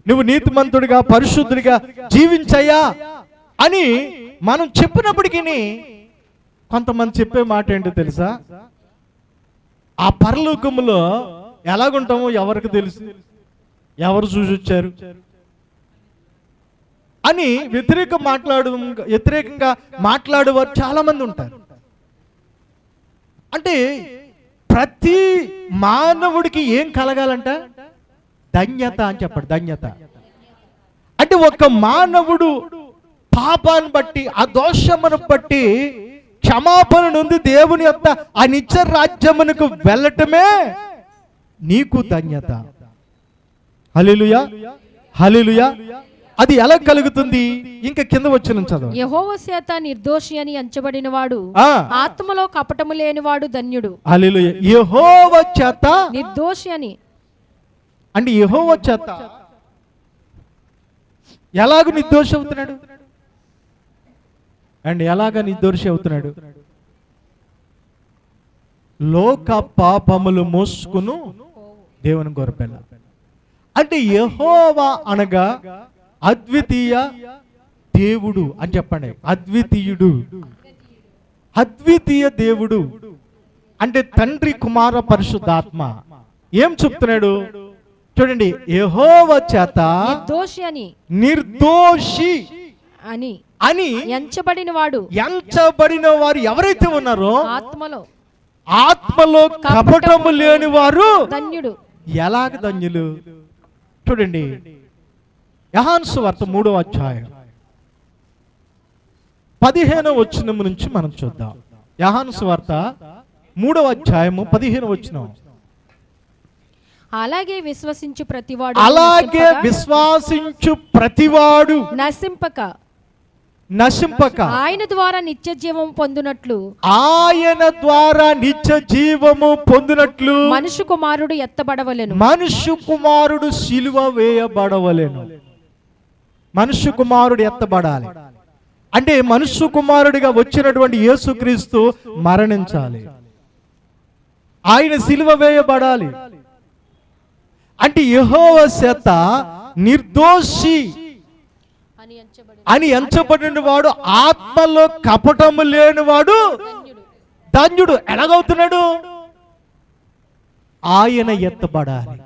నువ్వు నీతిమంతుడిగా, పరిశుద్ధుడిగా జీవించయ్యా అని మనం చెప్పినప్పటికీ కొంతమంది చెప్పే మాట ఏంటో తెలుసా? ఆ పరలోకములో ఎలాగుంటామో ఎవరికి తెలుసు? ఎవరు చూసొచ్చారు అని వ్యతిరేకంగా మాట్లాడేవారు చాలా మంది ఉంటారు. అంటే ప్రతి మానవుడికి ఏం కలగాలంట? ధన్యత అని చెప్పాడు. ధన్యత అంటే ఒక మానవుడు పాపాన్ని బట్టి, ఆ దోషమును బట్టి క్షమాపణ నుండి దేవుని యొక్క ఆ నిత్య రాజ్యమునకు వెళ్ళటమే నీకు ధన్యత. హల్లెలూయా, హల్లెలూయా. అది ఎలా కలుగుతుంది? ఇంకా కింద వచ్చిన చదువు. యెహోవా చేత నిర్దోషి అని ఎంచబడిన వాడు, ఆత్మలో కపటము లేనివాడు ధన్యుడు. హల్లెలూయా. యెహోవా చేత నిర్దోషి అని అంటే యెహోవా చేత ఎలాగ నిర్దోషి అవుతున్నాడు అండ్ ఎలాగ నిర్దోషి అవుతున్నాడు? లోక పాపములు మోసుకును దేవుని గొర్రెపిల్ల. అంటే యెహోవా అనగా అద్వితీయ దేవుడు అని చెప్పండి. అద్వితీయుడు, అద్వితీయ దేవుడు అంటే తండ్రి, కుమార, పరిశుద్ధాత్మ. ఏం చెప్తున్నాడు చూడండి. యెహోవా చేత నిర్దోషి అని ఎంచబడిన వాడు, ఎంచబడిన వారు ఎవరైతే ఉన్నారో ఆత్మలో కపటము లేని వారు ధన్యుడు. ఎలాగ ధన్యులు? చూడండి, యోహాను సువార్త 3వ అధ్యాయం 15వ వచనం నుంచి మనం చూద్దాం. యోహాను సువార్త 3వ అధ్యాయము 15వ వచనం. అలాగే విశ్వసించు ప్రతివాడు నశింపక ఆయన ద్వారా నిత్య జీవము పొందునట్లు మనుష్య కుమారుడు ఎత్తబడవలెను. మనుష్య కుమారుడు సిలువ వేయబడవలెను. మనుష్య కుమారుడు ఎత్తబడాలి అంటే మనుష్య కుమారుడిగా వచ్చినటువంటి యేసుక్రీస్తు మరణించాలి. ఆయన సిలువ వేయబడాలి. అంటే యెహోవా చేత నిర్దోషి అని ఎంచబడిన వాడు, ఆత్మలో కపటము లేనివాడు ధన్యుడు. ఎలాగవుతున్నాడు? ఆయన ఎత్తబడాలి.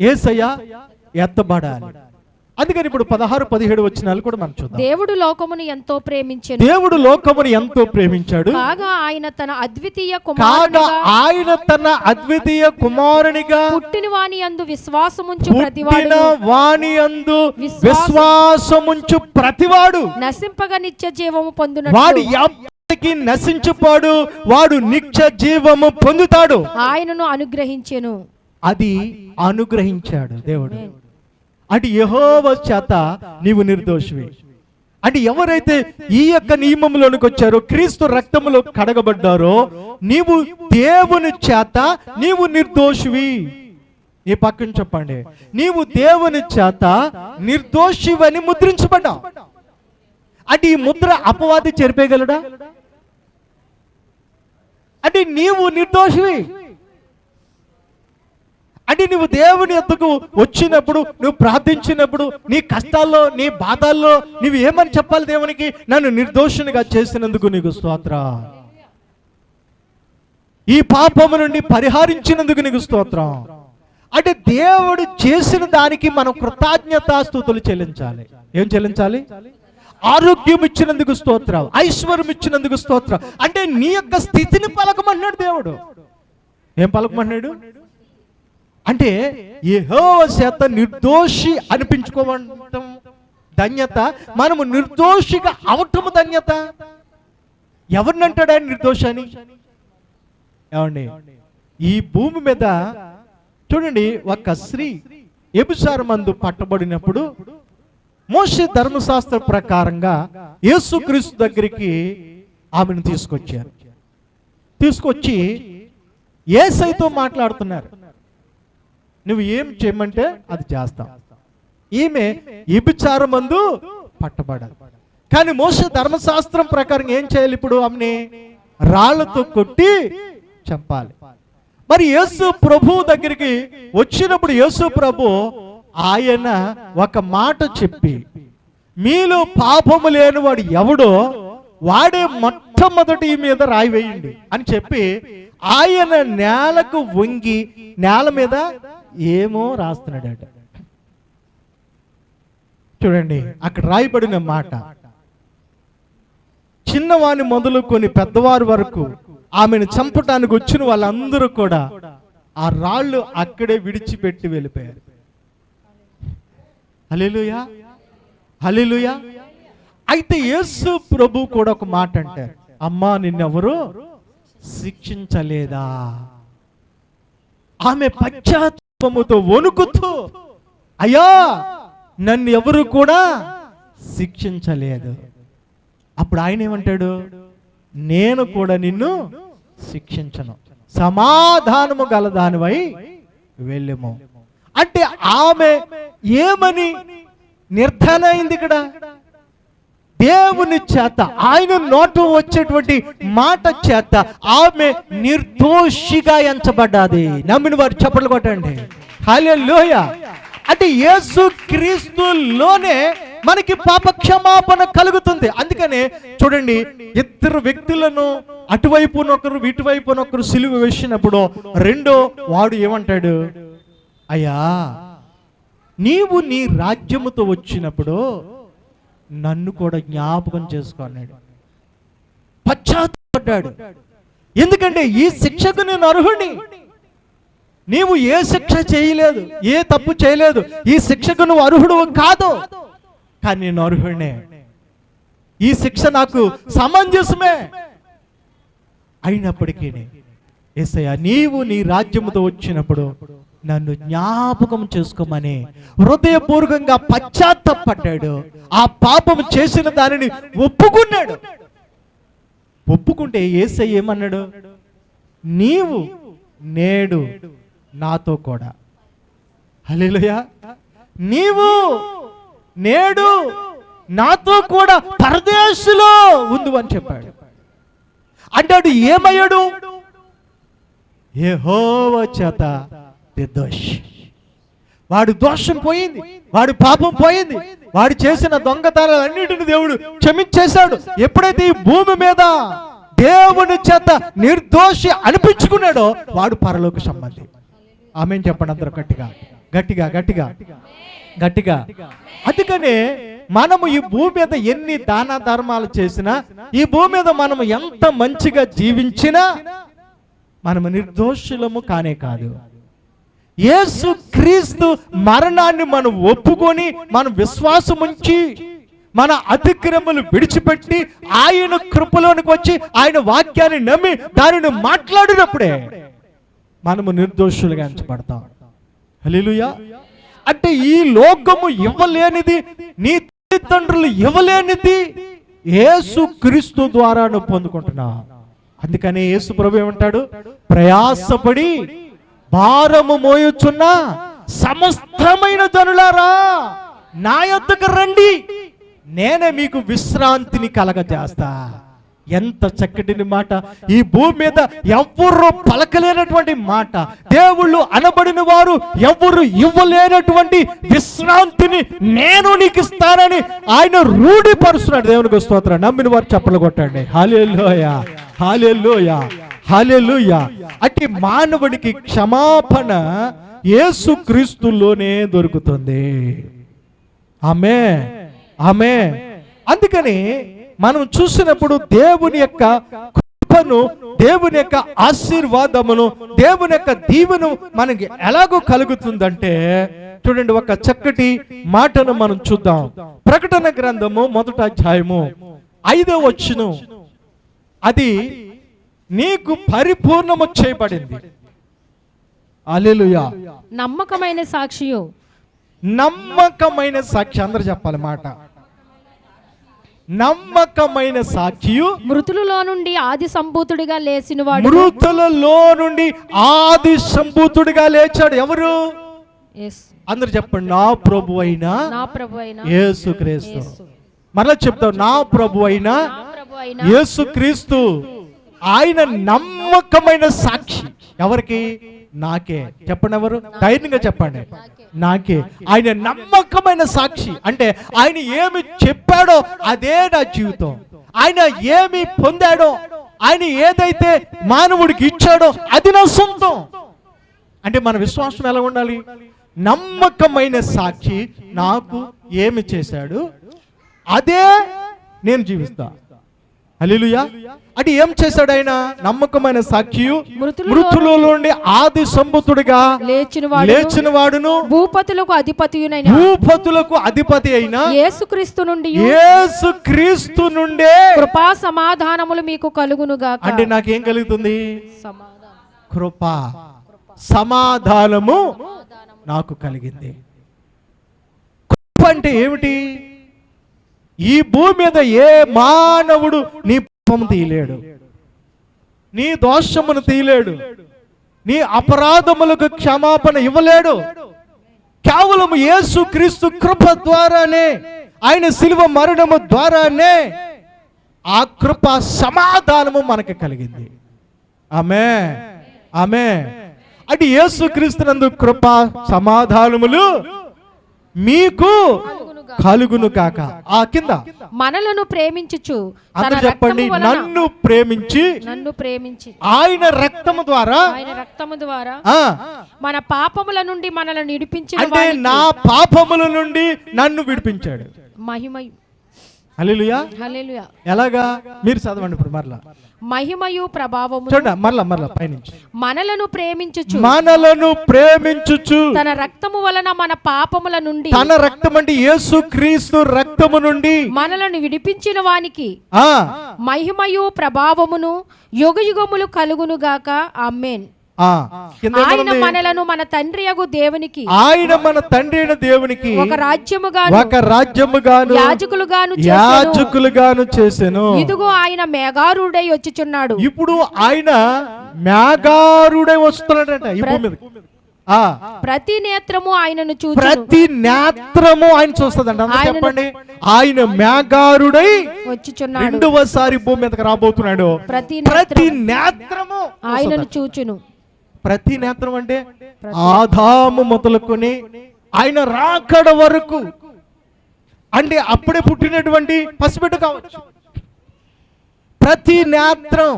యేసయ్య ఎత్తబడాలి. అందుకని ఇప్పుడు 16-17 వచనాలు కూడా మనం చూద్దాం. దేవుడు లోకమును ఎంతో ప్రేమించాడు. దేవుడు లోకమును ఎంతో ప్రేమించాడు. కాగా ఆయన తన అద్వితీయ కుమారునిగా పుట్టిన వాని యందు విశ్వాసముంచు ప్రతివాడు నశింపగా నిత్య జీవము పొందునట్లు వాడు ఎప్పటికీ నశించుపాడు, వాడు నిత్య జీవము పొందుతాడు. ఆయనను అనుగ్రహించెను. అది అనుగ్రహించాడు దేవుడు. అంటే యెహోవా చేత నీవు నిర్దోషివి. అంటే ఎవరైతే ఈ యొక్క నియమంలోనికి వచ్చారో, క్రీస్తు రక్తములో కడగబడ్డారో, నీవు దేవుని చేత నీవు నిర్దోషివి. ఈ పక్కన చెప్పండి, నీవు దేవుని చేత నిర్దోషివని ముద్రించబడ్డావు. అంటే ఈ ముద్ర అపవాది చెరిపేయగలడా? అంటే నీవు నిర్దోషివి. అంటే నువ్వు దేవుని యొద్దకు వచ్చినప్పుడు, నువ్వు ప్రార్థించినప్పుడు, నీ కష్టాల్లో, నీ బాధల్లో నువ్వు ఏమని చెప్పాలి దేవునికి? నన్ను నిర్దోషినిగా చేసినందుకు నీకు స్తోత్రం, ఈ పాపము నుండి పరిహరించినందుకు నీకు స్తోత్రం. అంటే దేవుడు చేసిన దానికి మనం కృతజ్ఞతాస్తుతులు చెల్లించాలి. ఏం చెల్లించాలి? ఆరోగ్యం ఇచ్చినందుకు స్తోత్రం, ఐశ్వర్యం ఇచ్చినందుకు స్తోత్రం. అంటే నీ యొక్క స్థితిని పలకమన్నాడు దేవుడు. ఏం పలకమన్నాడు? అంటే యెహోవా చేత నిర్దోషి అనిపించుకోవటం ధన్యత, మనము నిర్దోషిగా అవటము ధన్యత. ఎవరినంటాడు ఆయన నిర్దోషి అని? ఏమండి, ఈ భూమి మీద చూడండి, ఒక స్త్రీ వ్యభిచారమందు పట్టబడినప్పుడు మోషే ధర్మశాస్త్ర ప్రకారంగా యేసుక్రీస్తు దగ్గరికి ఆమెను తీసుకొచ్చి యేసయ్యతో మాట్లాడుతున్నారు. నువ్వు ఏం చేయమంటే అది చేస్తావు. ఈమె వ్యభిచారమందు పట్టబడాలి. కానీ మోషే ధర్మశాస్త్రం ప్రకారం ఏం చేయాలి? ఇప్పుడు ఆమెని రాళ్లతో కొట్టి చంపాలి. మరి యేసు ప్రభు దగ్గరికి వచ్చినప్పుడు యేసు ప్రభు ఆయన ఒక మాట చెప్పి, మీలో పాపము లేని వాడు ఎవడో వాడే మొట్టమొదటి మీద రాయి వేయండి అని చెప్పి ఆయన నేలకు వంగి నేల మీద ఏమో రాస్తున్నాడట. చూడండి అక్కడ రాయబడిన మాట, చిన్నవాని మొదలుకొని పెద్దవారి వరకు ఆమెను చంపటానికి వచ్చిన వాళ్ళందరూ కూడా ఆ రాళ్ళు అక్కడే విడిచిపెట్టి వెళ్ళిపోయారు. హల్లెలూయా, హల్లెలూయా. అయితే యేసు ప్రభు కూడా ఒక మాట అంటారు, అమ్మా నిన్నెవరు శిక్షించలేదా? ఆమె పశ్చాత్తాపముతో వణుకుతూ, అయ్యా నన్ను ఎవరు కూడా శిక్షించలేదు. అప్పుడు ఆయన ఏమంటాడు, నేను కూడా నిన్ను శిక్షించను, సమాధానము గలదానివై వెళ్ళము. అంటే ఆమె ఏమని నిర్ధారణ అయింది ఇక్కడ? దేవుని చేత, ఆయన నోట వచ్చేటువంటి మాట చేత ఆమె నిర్దోషిగా ఎంచబడ్డాది. నమ్మిన వారు చప్పట్లు కొట్టండి. హల్లెలూయా. అంటే యేసు క్రీస్తులోనే మనకి పాప క్షమాపణ కలుగుతుంది. అందుకనే చూడండి, ఇద్దరు వ్యక్తులను అటువైపునొకరు ఇటువైపునొకరు సిలువ వేసినప్పుడు రెండో వాడు ఏమంటాడు, అయ్యా నీవు నీ రాజ్యముతో వచ్చినప్పుడు నన్ను కూడా జ్ఞాపకం చేసుకో అన్నాడు. పశ్చాత్తాపడ్డాడు. ఎందుకంటే ఈ శిక్షకు నేను అర్హుడిని. నీవు ఏ శిక్ష చేయలేదు, ఏ తప్పు చేయలేదు, ఈ శిక్షకు నువ్వు అర్హుడు కాదు, కానీ నేను అర్హుడినే. ఈ శిక్ష నాకు సమంజసమే. అయినప్పటికీ యేసయ్యా నీవు నీ రాజ్యముతో వచ్చినప్పుడు నన్ను జ్ఞాపకం చేసుకోమని హృదయపూర్వకంగా పశ్చాత్తాపడ్డాడు. ఆ పాపం చేసిన దానిని ఒప్పుకున్నాడు. ఒప్పుకుంటే యేసయ్య ఏమన్నాడు, నీవు నేడు నాతో కూడా, హల్లెలూయా, నీవు నేడు నాతో కూడా పరదేశులో ఉండు అని చెప్పాడు. అంటాడు ఏమయ్యాడు, యెహోవా చేత నిర్దోషి. వాడి దోషం పోయింది, వాడి పాపం పోయింది, వాడు చేసిన దొంగతనాలన్నిటిని దేవుడు క్షమించేశాడు. ఎప్పుడైతే ఈ భూమి మీద దేవుని చేత నిర్దోషి అనిపించుకున్నాడో వాడు పరలోక సంబంధి. ఆమేన్ చెప్పండి అందరూ గట్టిగా గట్టిగా గట్టిగా గట్టిగా. అందుకనే మనము ఈ భూమి మీద ఎన్ని దాన ధర్మాలు చేసినా, ఈ భూమి మీద మనము ఎంత మంచిగా జీవించినా మనము నిర్దోషులము కానే కాదు. యేసు క్రీస్తు మరణాన్ని మనం ఒప్పుకొని మనం విశ్వాసం ఉంచి మన అతిక్రమలు విడిచిపెట్టి ఆయన కృపలోనికి వచ్చి ఆయన వాక్యాన్ని నమ్మి దానిని మాట్లాడినప్పుడే మనము నిర్దోషులుగా ఎంచబడతాం. హల్లెలూయా. అంటే ఈ లోకము ఇవ్వలేనిది, నీ తల్లిదండ్రులు ఇవ్వలేనిది యేసు క్రీస్తు ద్వారా నువ్వు పొందుకుంటున్నా. అందుకని యేసు ప్రభు ఏమంటాడు, ప్రయాసపడి భారము మోయుచున్న సమస్తమైన జనులారా నా యొద్దకు రండి, నేనే మీకు విశ్రాంతిని కలగజేస్తా. ఎంత చక్కటి మాట! ఈ భూమి మీద ఎవ్వరు పలకలేనటువంటి మాట, దేవుళ్ళు అనబడిన వారు ఎవ్వరు ఇవ్వలేనటువంటి విశ్రాంతిని నేను నీకు ఇస్తానని ఆయన రూఢిపరుస్తున్నాడు. దేవునికి స్తోత్రం. నమ్మిన వారు చప్పట్లు కొట్టండి. హల్లెలూయా, హల్లెలూయా, హల్లెలూయా. అట్టి మానవుడికి క్షమాపణ యేసు క్రీస్తులోనే దొరుకుతుంది. ఆమేన్, ఆమేన్. అందుకని మనం చూసినప్పుడు దేవుని యొక్క కృపను, దేవుని యొక్క ఆశీర్వాదమును, దేవుని యొక్క దీవెను మనకి ఎలాగో కలుగుతుందంటే చూడండి, ఒక చక్కటి మాటను మనం చూద్దాం. ప్రకటన గ్రంథము 1వ అధ్యాయము 5వ వచనం, అది నీకు పరిపూర్ణము చేయబడింది. హల్లెలూయా. నమ్మకమైన సాక్షియు, నమ్మకమైన సాక్షి. అందరూ చెప్పాలి మాట, నమ్మకమైన సాక్షియు, మృతులలో నుండి ఆది సంభూతుడిగా లేచినవాడు. మృతులలో నుండి ఆది సంభూతుడిగా లేచాడు. ఎవరు? అందరు చెప్పండి, నా ప్రభు అయినా యేసుక్రీస్తు. మరలా చెప్తాం, నా ప్రభు అయినా యేసుక్రీస్తు. ఆయన నమ్మకమైన సాక్షి. ఎవరికి? నాకే. చెప్పండి, ఎవరు? ధైర్యంగా చెప్పండి, నాకే. ఆయన నమ్మకమైన సాక్షి. అంటే ఆయన ఏమి చెప్పాడో అదే నా జీవితం, ఆయన ఏమి పొందాడో ఆయన ఏదైతే మానవుడికి ఇచ్చాడో అది నా సొంతం. అంటే మన విశ్వాసం ఎలా ఉండాలి? నమ్మకమైన సాక్షి నాకు ఏమి చేశాడు అదే నేను జీవిస్తా. హల్లెలూయా. అంటే ఏం చేశాడు ఆయన? నమ్మకమైన సాక్షియు, మృతులలో నుండి ఆది సంభూతుడిగా లేచిన వాడును, భూపతులకు అధిపతి అయిన యేసుక్రీస్తు నుండే కృపా సమాధానములు మీకు కలుగునుగాక. అంటే నాకేం కలుగుతుంది? కృపా సమాధానము నాకు కలిగింది. కృప అంటే ఏమిటి? ఈ భూమి మీద ఏ మానవుడు నీ పాపము తీయలేడు, నీ దోషమును తీయలేడు, నీ అపరాధములకు క్షమాపణ ఇవ్వలేడు. కేవలం యేసుక్రీస్తు కృప ద్వారానే, ఆయన శిలువ మరణము ద్వారానే ఆ కృప సమాధానము మనకి కలిగింది. ఆమేన్, ఆమేన్. అంటే యేసుక్రీస్తునందు కృప సమాధానములు మీకు కలుగును కాక. ఆ కింద మనలను ప్రేమించుచు, అందరూ చెప్పండి, నన్ను ప్రేమించి ఆయన రక్తము ద్వారా మన పాపముల నుండి మనల్ని విడిపించిన, అంటే నా పాపముల నుండి నన్ను విడిపించాడు. మహిమయు. హల్లెలూయా, హల్లెలూయా. ఎలాగా? మీరు చదవండి ఇప్పుడు మరలా. మహిమయు ప్రభావము. చూడండి మరలా పైనుంచి. మనలను ప్రేమించుచు తన రక్తము వలన మన పాపముల నుండి, తన రక్తం అంటే యేసుక్రీస్తు రక్తము నుండి మనలను విడిపించిన వానికి మహిమయు ప్రభావమును యుగయుగములు కలుగును గాక. ఆమేన్. ఆయన మనలను మన తండ్రి యగు దేవునికి, ఆయన మన తండ్రి అయిన దేవునికి ఒక రాజ్యముగాను యాజకులుగాను చేసెను. ఇదిగో ఆయన మేఘారూఢై వచ్చుచున్నాడు. ఇప్పుడు ఆయన మేఘారూఢై వస్తున్నాడట ఈ భూమి మీద. ప్రతి నేత్రము ఆయనను చూచును. ప్రతి నేత్రము ఆయన చూస్తుందంట. చెప్పండి, ఆయన మేఘారుడై వచ్చుచున్నాడు. రెండవసారి భూమి మీదకి రాబోతున్నాడు. ప్రతి నేత్రము ఆయనను చూచును. ప్రతి నేత్రం అంటే ఆదాము మొదలుకొని ఆయన రాకడ వరకు, అంటే అప్పుడే పుట్టినటువంటి పసిబిడ్డ కావచ్చు. ప్రతి నేత్రం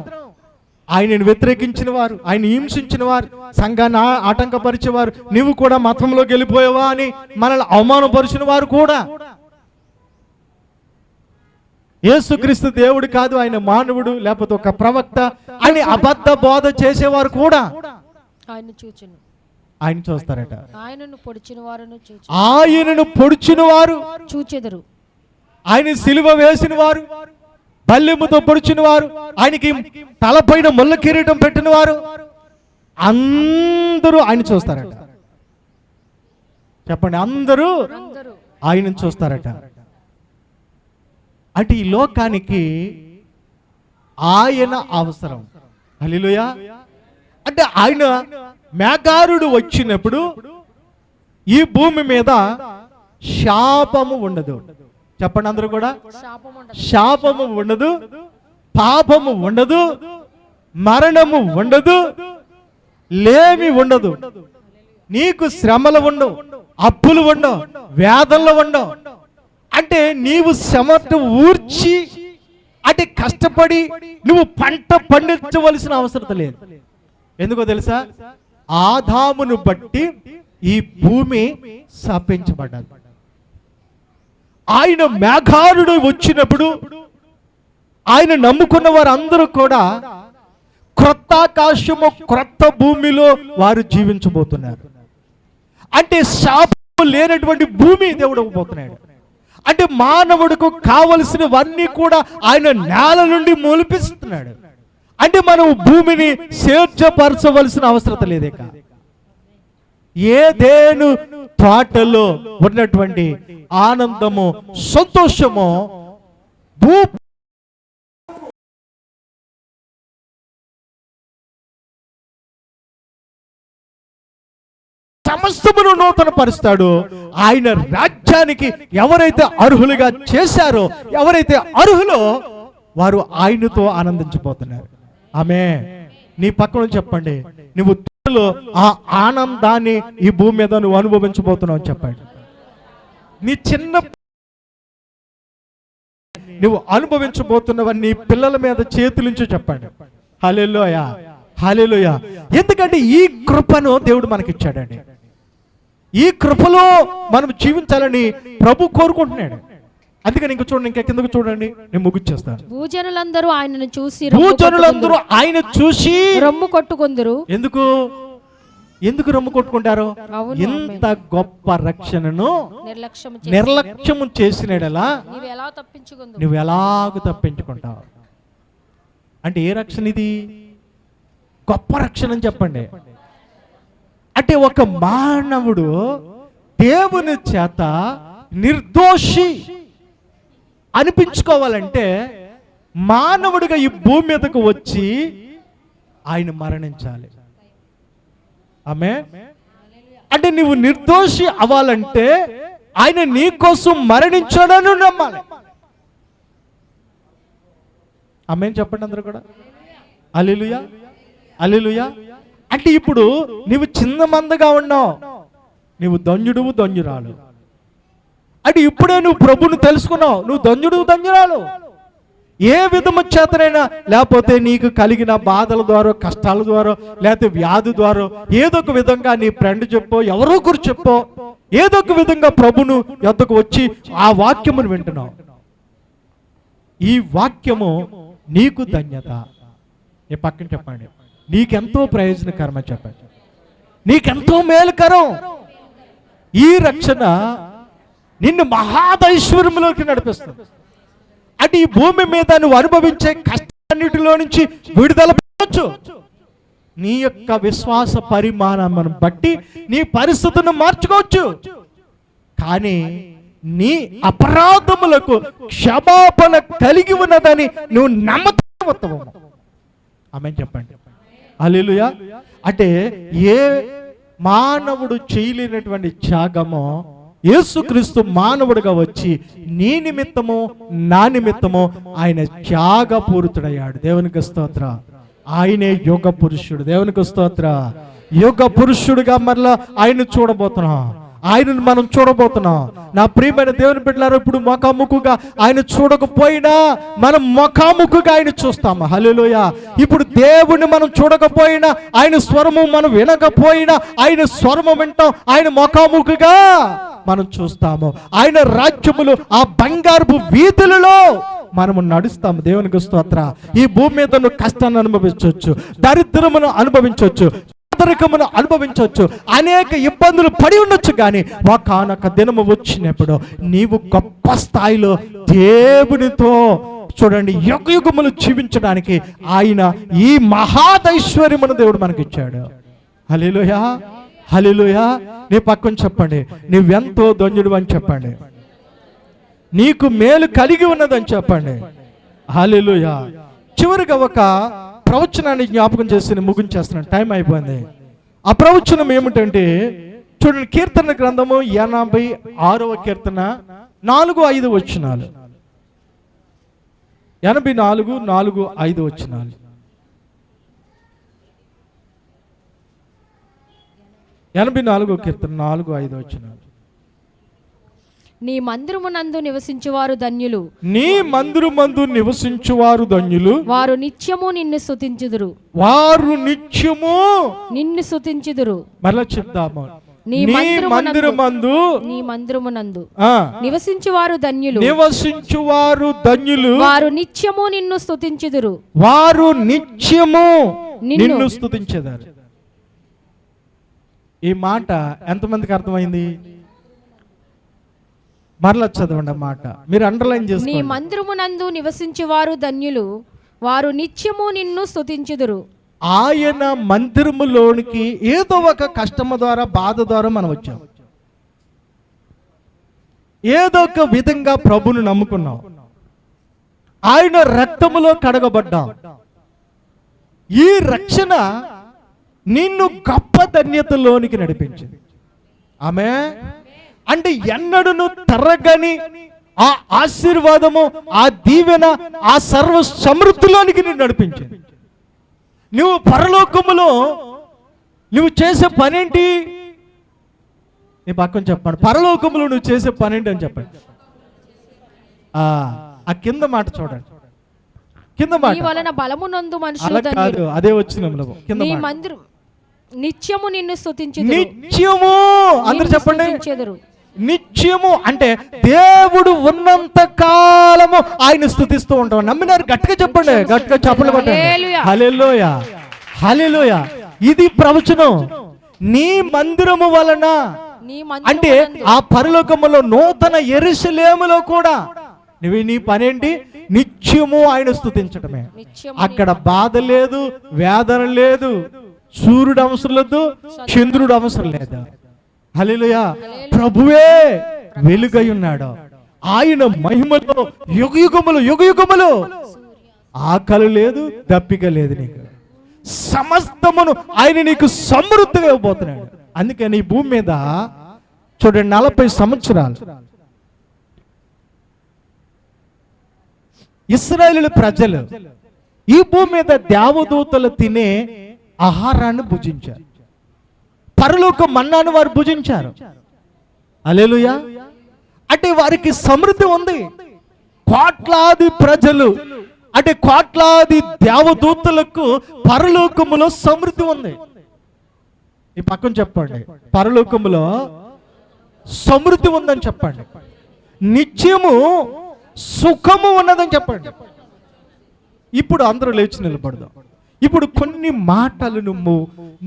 ఆయనను వ్యతిరేకించిన వారు, ఆయన హింసించిన వారు, సంఘాన్ని ఆటంకపరిచేవారు, నీవు కూడా మతంలో గెలిపోయావా అని మనల్ని అవమానపరిచిన వారు కూడా, యేసుక్రీస్తు దేవుడు కాదు, ఆయన మానవుడు లేకపోతే ఒక ప్రవక్త అని అబద్ధ బోధ చేసేవారు కూడా ఆయన చూస్తారట. ఆయనను పొడిచిన వారు చూచెదరు. ఆయన సిలువ వేసిన వారు, బల్లెముతో పొడిచిన వారు, ఆయనకి తలపైన ముళ్ళ కిరీటం పెట్టిన వారు అందరూ ఆయన చూస్తారట. చెప్పండి, అందరూ ఆయన చూస్తారట. అంటే ఈ లోకానికి ఆయన అవసరం. హల్లెలూయా. అంటే ఆయన మేఘారుడు వచ్చినప్పుడు ఈ భూమి మీద శాపము ఉండదు. చెప్పండి అందరూ కూడా, శాపము ఉండదు, పాపము ఉండదు, మరణము ఉండదు, లేమి ఉండదు, నీకు శ్రమలు ఉండవు, అప్పులు ఉండవు, వేదనలు ఉండవు. అంటే నీవు శ్రమను ఊర్చి అంటే కష్టపడి నువ్వు పంట పండించవలసిన అవసరం లేదు. ఎందుకో తెలుసా? ఆదామును బట్టి ఈ భూమి శాపించబడ్డది. ఆయన మేఘారుడు వచ్చినప్పుడు ఆయన నమ్ముకున్న వారు అందరూ కూడా క్రొత్త ఆకాశము క్రొత్త భూమిలో వారు జీవించబోతున్నారు. అంటే శాపము లేనటువంటి భూమి దేవుడు పోతున్నాడు. అంటే మానవుడికి కావలసినవన్నీ కూడా ఆయన నేల నుండి మొలిపిస్తున్నాడు. అంటే మనం భూమిని సేద్యపరచవలసిన అవసరం లేదే. ఏదేను తోటలో ఉన్నటువంటి ఆనందము, సంతోషము భూ సమస్తమును నూతన పరుస్తాడు. ఆయన రాజ్యానికి ఎవరైతే అర్హులుగా చేశారో, ఎవరైతే అర్హులో వారు ఆయనతో ఆనందించబోతున్నారు. ఆమేన్. నీ పక్కన చెప్పండి, నువ్వు త్వరలో ఆ ఆనందాన్ని ఈ భూమి మీద నువ్వు అనుభవించబోతున్నావు అని చెప్పండి. నీ చిన్న నువ్వు అనుభవించబోతున్నవన్నీ పిల్లల మీద చేతులుంచి చెప్పండి. హల్లెలూయా, హల్లెలూయా. ఎందుకంటే ఈ కృపను దేవుడు మనకిచ్చాడండి. ఈ కృపలో మనం జీవించాలని ప్రభు కోరుకుంటున్నాడు. అందుకని ఇంక చూడండి, ఇంకా కిందకు చూడండి, నేను ముగిచ్చేస్తాను. భూజనులందరూ ఆయనను చూసి ఆయన చూసి రొమ్ము కొట్టుకొందురు. ఎందుకు రొమ్ము కొట్టుకుంటారు? ఇంత గొప్ప రక్షణను నిర్లక్ష్యము చేసినలా నువ్వు ఎలాగూ తప్పించుకుంటావు. అంటే ఏ రక్షణ ఇది? గొప్ప రక్షణ అని చెప్పండి. అంటే ఒక మానవుడు దేవుని చేత నిర్దోషి అనిపించుకోవాలంటే మానవుడిగా ఈ భూమి మీదకు వచ్చి ఆయన మరణించాలి. ఆమేన్. అంటే నువ్వు నిర్దోషి అవ్వాలంటే ఆయన నీ కోసం మరణించాడని నమ్మాలి. ఆమేన్ చెప్పండి అందరూ కూడా. హల్లెలూయా, హల్లెలూయా. అంటే ఇప్పుడు నువ్వు చిన్న మందగా ఉన్నావు, నువ్వు ధన్యుడువు, ధన్యురాలు. అంటే ఇప్పుడే నువ్వు ప్రభుని తెలుసుకున్నావు, నువ్వు ధన్యుడు, ధన్యురాలు. ఏ విధము చేతనైనా, లేకపోతే నీకు కలిగిన బాధల ద్వారా, కష్టాల ద్వారా, లేకపోతే వ్యాధి ద్వారా ఏదో ఒక విధంగా నీ ఫ్రెండ్ చెప్పో, ఎవరో ఒకరు చెప్పో, ఏదో ఒక విధంగా ప్రభును యొద్దకు వచ్చి ఆ వాక్యమును వింటున్నావు. ఈ వాక్యము నీకు ధన్యత. ఈ పక్కన చెప్పండి, నీకెంతో ప్రయోజనకరం చెప్పండి, నీకెంతో మేలుకరం. ఈ రక్షణ నిన్ను మహాదైశ్వర్యంలోకి నడిపిస్తుంది. అంటే ఈ భూమి మీద నువ్వు అనుభవించే కష్టాన్నిటిలో నుంచి విడుదల పొందొచ్చు. నీ యొక్క విశ్వాస పరిమాణాన్ని బట్టి నీ పరిస్థితులను మార్చుకోవచ్చు. కానీ నీ అపరాధములకు క్షమాపణ కలిగి ఉన్నదని నువ్వు నమ్మకం. ఆమేన్ చెప్పండి. హల్లెలూయా. అంటే ఏ మానవుడు చేయలేనటువంటి త్యాగమో యేసుక్రీస్తు మానవుడిగా వచ్చి నీ నిమిత్తము, నా నిమిత్తము ఆయన త్యాగపూరితుడయ్యాడు. దేవునికి స్తోత్ర. ఆయనే యుగ పురుషుడు. దేవునికి స్తోత్ర. యుగ పురుషుడుగా మరలా ఆయన చూడబోతున్నాం, ఆయనను మనం చూడబోతున్నాం. నా ప్రియమైన దేవుని బిడ్డలారా, ఇప్పుడు ముఖాముఖిగా ఆయన చూడకపోయినా మనం ముఖాముఖిగా ఆయన చూస్తాము. హల్లెలూయా. ఇప్పుడు దేవుణ్ణి మనం చూడకపోయినా, ఆయన స్వరము మనం వినకపోయినా, ఆయన స్వరము వింటాం, ఆయన ముఖాముఖిగా మనం చూస్తాము. ఆయన రాజ్యములు ఆ బంగారపు వీధులలో మనము నడుస్తాము. దేవునికి స్తోత్ర. ఈ భూమి మీద నువ్వు కష్టాన్ని అనుభవించవచ్చు, దరిద్రమును అనుభవించవచ్చు, పేదరికమును అనుభవించవచ్చు, అనేక ఇబ్బందులు పడి ఉండొచ్చు. కానీ ఒకానొక దినము వచ్చినప్పుడు నీవు గొప్ప స్థాయిలో దేవునితో చూడండి యుగయుగములు జీవించడానికి ఆయన ఈ మహాదైశ్వర్యమును దేవుడు మనకి ఇచ్చాడు. హల్లెలూయా, హల్లెలూయా. నీ పక్కన చెప్పండి, నువ్వెంతో ధన్యుడు అని చెప్పండి, నీకు మేలు కలిగి ఉన్నదని చెప్పండి. హల్లెలూయా. చివరిగా ఒక ప్రవచనాన్ని జ్ఞాపకం చేసి ముగించేస్తున్నాను, టైం అయిపోయింది. ఆ ప్రవచనం ఏమిటంటే చూడండి, కీర్తన గ్రంథము 86వ కీర్తన 4-5 వచనాలు. 84-4-5 వచనాలు. 84వ కీర్తన 4-5 వచనాలు. నీ మందిరమునందు నివసించువారు ధన్యులు, నీ మందిరమందు నివసించువారు ధన్యులు, వారు నిత్యము నిన్ను స్తుతించుదురు, వారు నిత్యము నిన్ను స్తుతించుదురు. మరలా చెప్తాము, నీ మందిరమందు నివసించువారు ధన్యులు, నివసించువారు ధన్యులు, వారు నిత్యము నిన్ను స్తుతించుదురు, వారు నిత్యము నిన్ను స్తుతించెదరు. ఈ మాట ఎంతమందికి అర్థమైంది? మరలా చదవండి ఆ మాట, మీరు అండర్లైన్ చేసుకోండి. నీ మందిరమునందు నివసించువారు ధన్యులు, వారు నిత్యము నిన్ను స్తుతించుదురు. ఆయన మందిరములోనికి ఏదో ఒక కష్టము ద్వారా, బాధ ద్వారా మనం వచ్చాం, ఏదో ఒక విధంగా ప్రభుని నమ్ముకున్నాం, ఆయన రక్తములో కడగబడ్డాం. ఈ రక్షణ నిన్ను గొప్ప ధన్యతలోనికి నడిపించింది. ఆమేన్. అంటే ఎన్నడూ తరగని ఆ ఆశీర్వాదము, ఆ దీవెన, ఆ సర్వ సమృద్ధిలోనికి నిన్ను నడిపించింది. నువ్వు పరలోకములో నువ్వు చేసే పనేంటి? నీ పక్కన చెప్పండి, పరలోకములో నువ్వు చేసే పనేంటి అని చెప్పండి. ఆ కింద మాట చూడండి, కింద మాట. నీ వలన బలమునందు మనుషులు అలా కాదు, అదే వచ్చిన కింద నీ మాట. మందిరం నిత్యము నిన్ను స్తుతించుదురు. నిత్యము అందరూ చెప్పండి. స్తుతించెదరు. నిత్యము అంటే దేవుడు ఉన్నంత కాలము ఆయన స్తుతిస్తూ ఉంటాం. నమ్మినారు? గట్టిగా చెప్పండి, గట్టిగా చప్పట్లు కొట్టండి. హల్లెలూయా, హల్లెలూయా. ఇది ప్రవచనం. నీ మందిరము వలన అంటే ఆ పరలోకములో నూతన యెరూషలేములో కూడా నీ పనేంటి? నిత్యము ఆయన స్తుతించడమే. అక్కడ బాధ లేదు, వేదన లేదు, సూర్యుడు అవసరం లేదు, చంద్రుడు అవసరం లేదు. హల్లెలూయా. ప్రభువే వెలుగై ఉన్నాడు. ఆయన మహిమలో యుగయుగములు యుగయుగములు ఆకలి లేదు, దప్పిక లేదు. నీకు సమస్తమును ఆయన నీకు సమృద్ధిగా ఇవ్వబోతున్నాడు. అందుకని ఈ భూమి మీద చూడండి, 40 సంవత్సరాలు ఇశ్రాయేలు ప్రజలు ఈ భూమి మీద దేవదూతలు తినే ఆహారాన్ని భుజించారు. పరలోక మన్నాను వారు భుజించారు. హల్లెలూయా. అంటే వారికి సమృద్ధి ఉంది. కోట్లాది ప్రజలు అంటే కోట్లాది దేవదూతలకు పరలోకములో సమృద్ధి ఉంది. ఈ పక్కన చెప్పండి, పరలోకములో సమృద్ధి ఉందని చెప్పండి. నిత్యము సుఖము ఉన్నదని చెప్పండి. ఇప్పుడు అందరూ లేచి నిలబడదాం. ఇప్పుడు కొన్ని మాటలు నువ్వు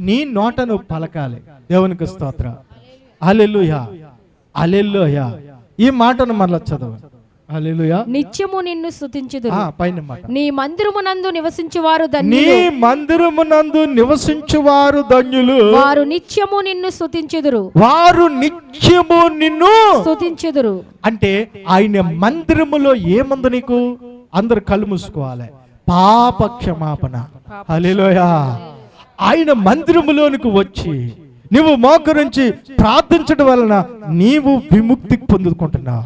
నీ నోటను పలకాలి. దేవునికి స్తోత్రం. హల్లెలూయా, హల్లెలూయా. ఈ మాటను మరలా చదవ. హల్లెలూయా. నిత్యము నిన్ను స్తుతించుదురు. పైన మాట. నీ మందిరమునందు నివసించువారు ధన్యులు. నీ మందిరమునందు నివసించువారు ధన్యులు. వారు నిత్యము నిన్ను స్తుతించుదురు. వారు నిత్యము నిన్ను స్తుతించుదురు. అంటే ఆయన మందిరములో ఏముంది నీకు? అందరు కళ్ళు మూసుకోవాలి. పాప క్షమాపణ. హల్లెలూయా. ఆయన మందిరములోనికి వచ్చి నువ్వు మోకరించి ప్రార్థించడం వలన నీవు విముక్తి పొందుకుంటున్నావు.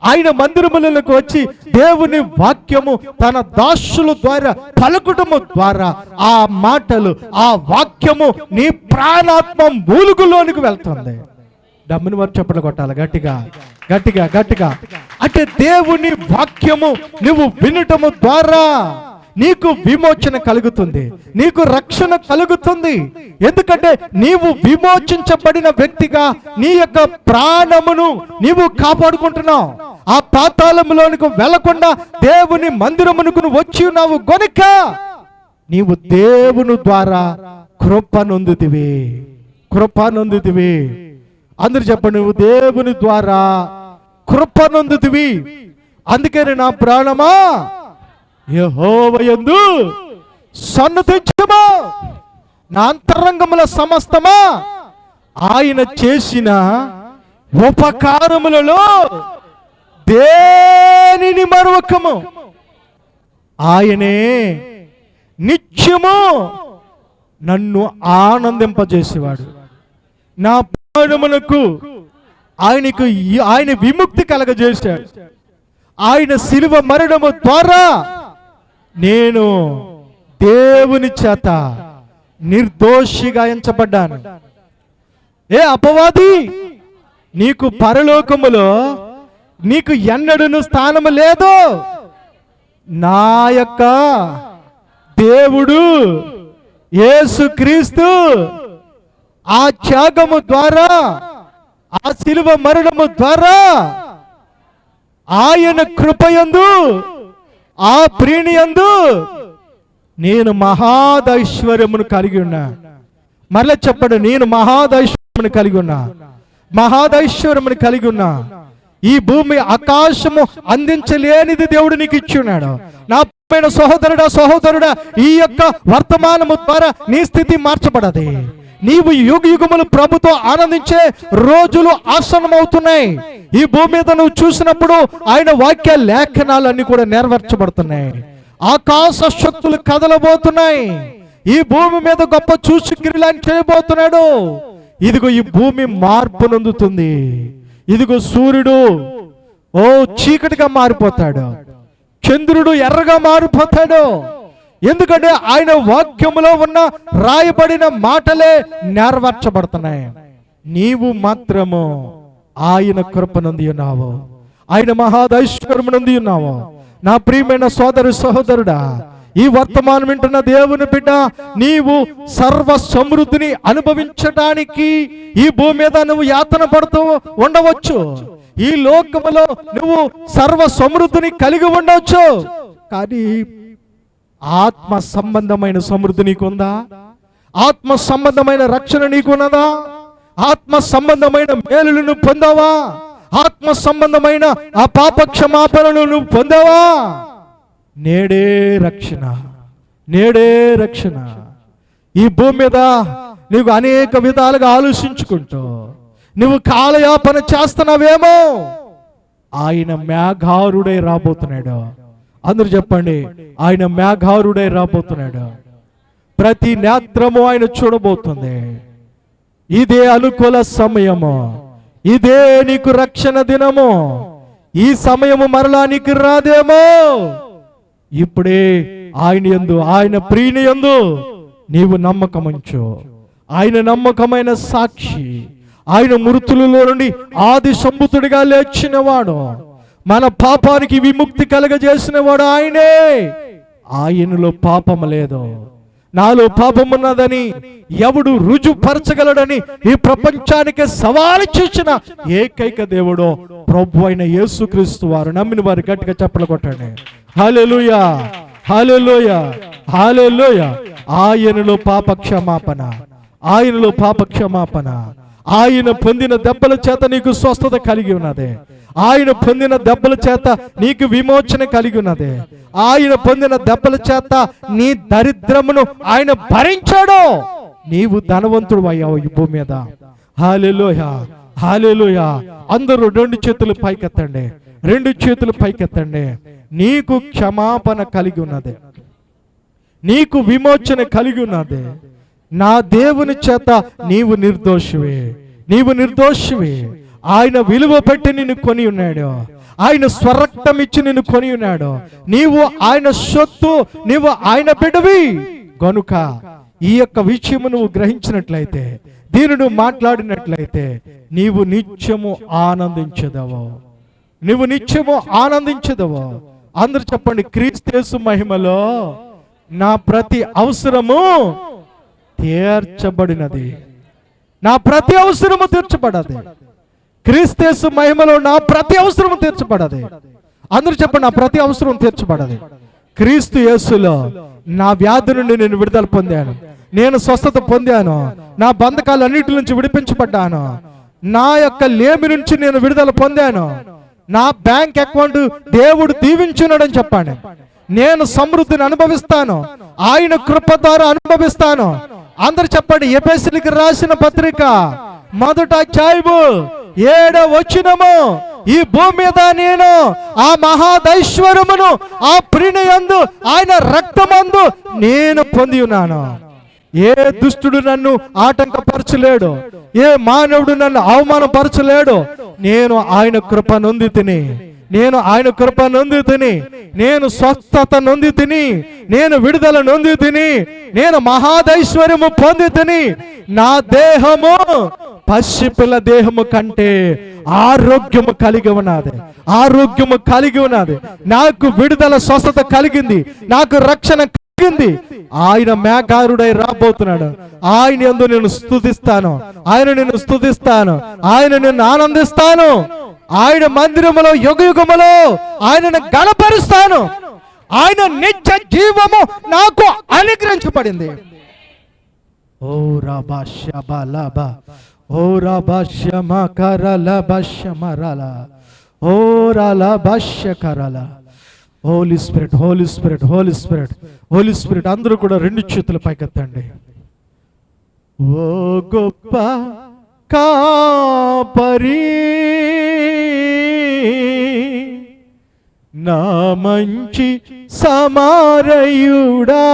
ఆయన మందిరములకు వచ్చి దేవుని వాక్యము తన దాసుల ద్వారా పలుకుటము ద్వారా ఆ మాటలు, ఆ వాక్యము నీ ప్రాణాత్మ మూలుగులోనికి వెళ్తుంది. డమ్ముని వారు చెప్పలు కొట్టాలి గట్టిగా, గట్టిగా, గట్టిగా. అంటే దేవుని వాక్యము నువ్వు వినటము ద్వారా నీకు విమోచన కలుగుతుంది, నీకు రక్షణ కలుగుతుంది. ఎందుకంటే నీవు విమోచించబడిన వ్యక్తిగా నీ యొక్క ప్రాణమును నీవు కాపాడుకుంటున్నావు. ఆ పాతాళములోనికి వెళ్లకుండా దేవుని మందిరమునకు నువ్వు వచ్చి ఉన్నావు గనుక నీవు దేవుని ద్వారా కృప నొందుతివి, కృప నొందుతివి. అందరు చెప్పండి, నువ్వు దేవుని ద్వారా కృప నొందుతివి. అందుకని నా ప్రాణమా యెహోవాయందు సన్నతించుమా, నా అంతరంగముల సమస్తమా ఆయన చేసిన ఉపకారములలో దేనిని మరొకము. ఆయనే నిత్యము నన్ను ఆనందింపజేసేవాడు. నా ప్రాణమునకు ఆయన విముక్తి కలగజేశాడు. ఆయన శిలువ మరణము ద్వారా నేను దేవుని చేత నిర్దోషిగా ఎంచబడ్డాను. ఏ అపవాది, నీకు పరలోకములో నీకు ఎన్నడూను స్థానము లేదు. నా యొక్క దేవుడు యేసుక్రీస్తు ఆ త్యాగము ద్వారా, ఆ శిలువ మరణము ద్వారా, ఆయన కృపయందు, ఆ ప్రీణియందు నేను మహాదైశ్వర్యమును కలిగి ఉన్నా. మరలా చెప్పండి, నేను మహాదైశ్వర్యమును కలిగి ఉన్నా, మహాదైశ్వర్యమును కలిగి ఉన్నా. ఈ భూమి ఆకాశము అందించలేనిది దేవుడు నీకు ఇచ్చి ఉన్నాడు. నా ప్రియమైన సహోదరుడా, సహోదరుడా, ఈ యొక్క వర్తమానము ద్వారా నీ స్థితి మార్చబడది. నీవు యుగ యుగములు ప్రభుతో ఆనందించే రోజులు ఆసన్నమవుతున్నాయి. ఈ భూమి మీద నువ్వు చూసినప్పుడు ఆయన వాక్య లేఖనాలన్నీ కూడా నెరవేర్చబడుతున్నాయి. ఆకాశ శక్తులు కదలబోతున్నాయి. ఈ భూమి మీద గొప్ప సూచక్రియలను చేయబోతున్నాడు. ఇదిగో ఈ భూమి మార్పు నొందుతుంది. ఇదిగో సూర్యుడు చీకటిగా మారిపోతాడు, చంద్రుడు ఎర్రగా మారిపోతాడు. ఎందుకంటే ఆయన వాక్యములో ఉన్న రాయబడిన మాటలే నెరవేర్చబడుతున్నాయి. నీవు మాత్రము ఆయన కృప నంది ఉన్నావు, ఆయన మహాదైశ్వర్యము నంది ఉన్నావు. నా ప్రియమైన సోదరు సహోదరుడా, ఈ వర్తమానం వింటున్న దేవుని బిడ్డ, నీవు సర్వ సమృద్ధిని అనుభవించడానికి ఈ భూమి మీద నువ్వు యాతన పడుతూ ఉండవచ్చు. ఈ లోకములో నువ్వు సర్వ సమృద్ధిని కలిగి ఉండవచ్చు. కానీ ఆత్మ సంబంధమైన సమృద్ధి నీకుందా? ఆత్మ సంబంధమైన రక్షణ నీకున్నదా? ఆత్మ సంబంధమైన మేలులను పొందావా? ఆత్మ సంబంధమైన ఆ పాప క్షమాపణను నువ్వు పొందావా? నేడే రక్షణ, నేడే రక్షణ. ఈ భూమి మీద నీవు అనేక విధాలుగా ఆలోచించుకుంటూ నువ్వు కాలయాపన చేస్తున్నావేమో, ఆయన మేఘారుడై రాబోతున్నాడు. అందరూ చెప్పండి, ఆయన మేఘారుడై రాబోతున్నాడు. ప్రతి నేత్రము ఆయన చూడబోతుంది. ఇదే అనుకూల సమయము, ఇదే నీకు రక్షణ దినము. ఈ సమయము మరలా నీకు రాదేమో. ఇప్పుడే ఆయన యందు, ఆయన ప్రియుని యందు నీవు నమ్మకముంచు. ఆయన నమ్మకమైన సాక్షి. ఆయన మృతులలో నుండి ఆది సంభూతుడిగా లేచినవాడు, మన పాపానికి విముక్తి కలగజేసిన వాడు ఆయనే. ఆయనలో పాపము లేదు. నాలో పాపమున్నదని ఎవడు రుజుపరచగలడని ఈ ప్రపంచానికి సవాలు చేసిన ఏకైక దేవుడు ప్రభు అయిన యేసుక్రీస్తు వారు. నమ్మిన వారు గట్టిగా చప్పట్లు కొట్టండి. హల్లెలూయా, హల్లెలూయా, హల్లెలూయా. ఆయనలో పాప క్షమాపణ, ఆయనలో పాప క్షమాపణ. ఆయన పొందిన దెబ్బల చేత నీకు స్వస్థత కలిగి ఉన్నది. ఆయన పొందిన దెబ్బల చేత నీకు విమోచన కలిగి ఉన్నది. ఆయన పొందిన దెబ్బల చేత నీ దరిద్రమును ఆయన భరించాడు. నీవు ధనవంతుడు అయ్యావు ఈ భూమి మీద. హల్లెలూయా, హల్లెలూయా. అందరూ రెండు చేతులు పైకెత్తండి, రెండు చేతులు పైకెత్తండి. నీకు క్షమాపణ కలిగి ఉన్నది, నీకు విమోచన కలిగి ఉన్నది. నా దేవుని చేత నీవు నిర్దోషివే, నీవు నిర్దోషివే. ఆయన విలువ పెట్టి నిన్ను కొని ఉన్నాడు. ఆయన స్వరక్తం ఇచ్చి నిన్ను కొని ఉన్నాడు. నీవు ఆయన సొత్తు, నీవు ఆయన బిడ్డవి గనుక ఈ యొక్క విషయము నువ్వు గ్రహించినట్లయితే, దీనిని మాట్లాడినట్లయితే నీవు నిత్యము ఆనందించదవు, నువ్వు నిత్యము ఆనందించదవు. అందరూ చెప్పండి, క్రీస్తు మహిమలో నా ప్రతి అవసరము తీర్చబడినది. నా ప్రతి అవసరము తీర్చబడది. క్రీస్తు మహిమలో నా ప్రతి అవసరము తీర్చబడది. అందరూ చెప్పండి, నా ప్రతి అవసరం తీర్చబడది. క్రీస్తు యేసులో నా వ్యాధి నుండి నేను విడుదల పొందాను, నేను స్వస్థత పొందాను, నా బంధకాలన్నిటి నుంచి విడిపించబడ్డాను, నా యొక్క లేమి నుంచి నేను విడుదల పొందాను, నా బ్యాంక్ అకౌంట్ దేవుడు దీవించున్నాడని చెప్పాను. నేను సమృద్ధిని అనుభవిస్తాను, ఆయన కృప ద్వారా అనుభవిస్తాను. అందరు చెప్పండి, ఎఫెసీయులకు రాసిన పత్రిక 1వ అధ్యాయము 7వ వచనము, ఈ భూమి మీద నేను ఆ మహాదైశ్వర్యమును ఆ ప్రియుని యందు ఆయన రక్తమందు నేను పొంది ఉన్నాను. ఏ దుష్టుడు నన్ను ఆటంకపరచలేడు, ఏ మానవుడు నన్ను అవమానపరచలేడు. నేను ఆయన కృప నొంది తిని, నేను ఆయన కృప నొంది తిని, నేను స్వస్థత నొంది తిని, నేను విడుదల నొంది తిని, నేను మహాదైశ్వర్యము పొంది తిని, నా దేహము పసిపిల్ల దేహము కంటే ఆరోగ్యము కలిగి ఉన్నది, ఆరోగ్యము కలిగి ఉన్నది. నాకు విడుదల స్వస్థత కలిగింది, నాకు రక్షణ కలిగింది. ఆయన మేఘారుడై రాబోతున్నాడు. ఆయన యందు నేను స్తుతిస్తాను, ఆయన నిన్ను స్తుతిస్తాను, ఆయన నిన్ను ఆనందిస్తాను. ఆయన మందిరములో యుగయుగములో ఆయనను గణపరుస్తాను. ఆయన నిత్య జీవము నాకు అనుగ్రహించబడింది. ఓ రాబాషబలబా, ఓ రాబాషమకరలబషమరల, ఓ రలబషకరల. Holy spirit, holy spirit, holy spirit, holy spirit. అందరూ కూడా రెండు చేతులు పైకెత్తండి. ఓ గొప్ప కాపరి, నా మంచి సమారయుడా,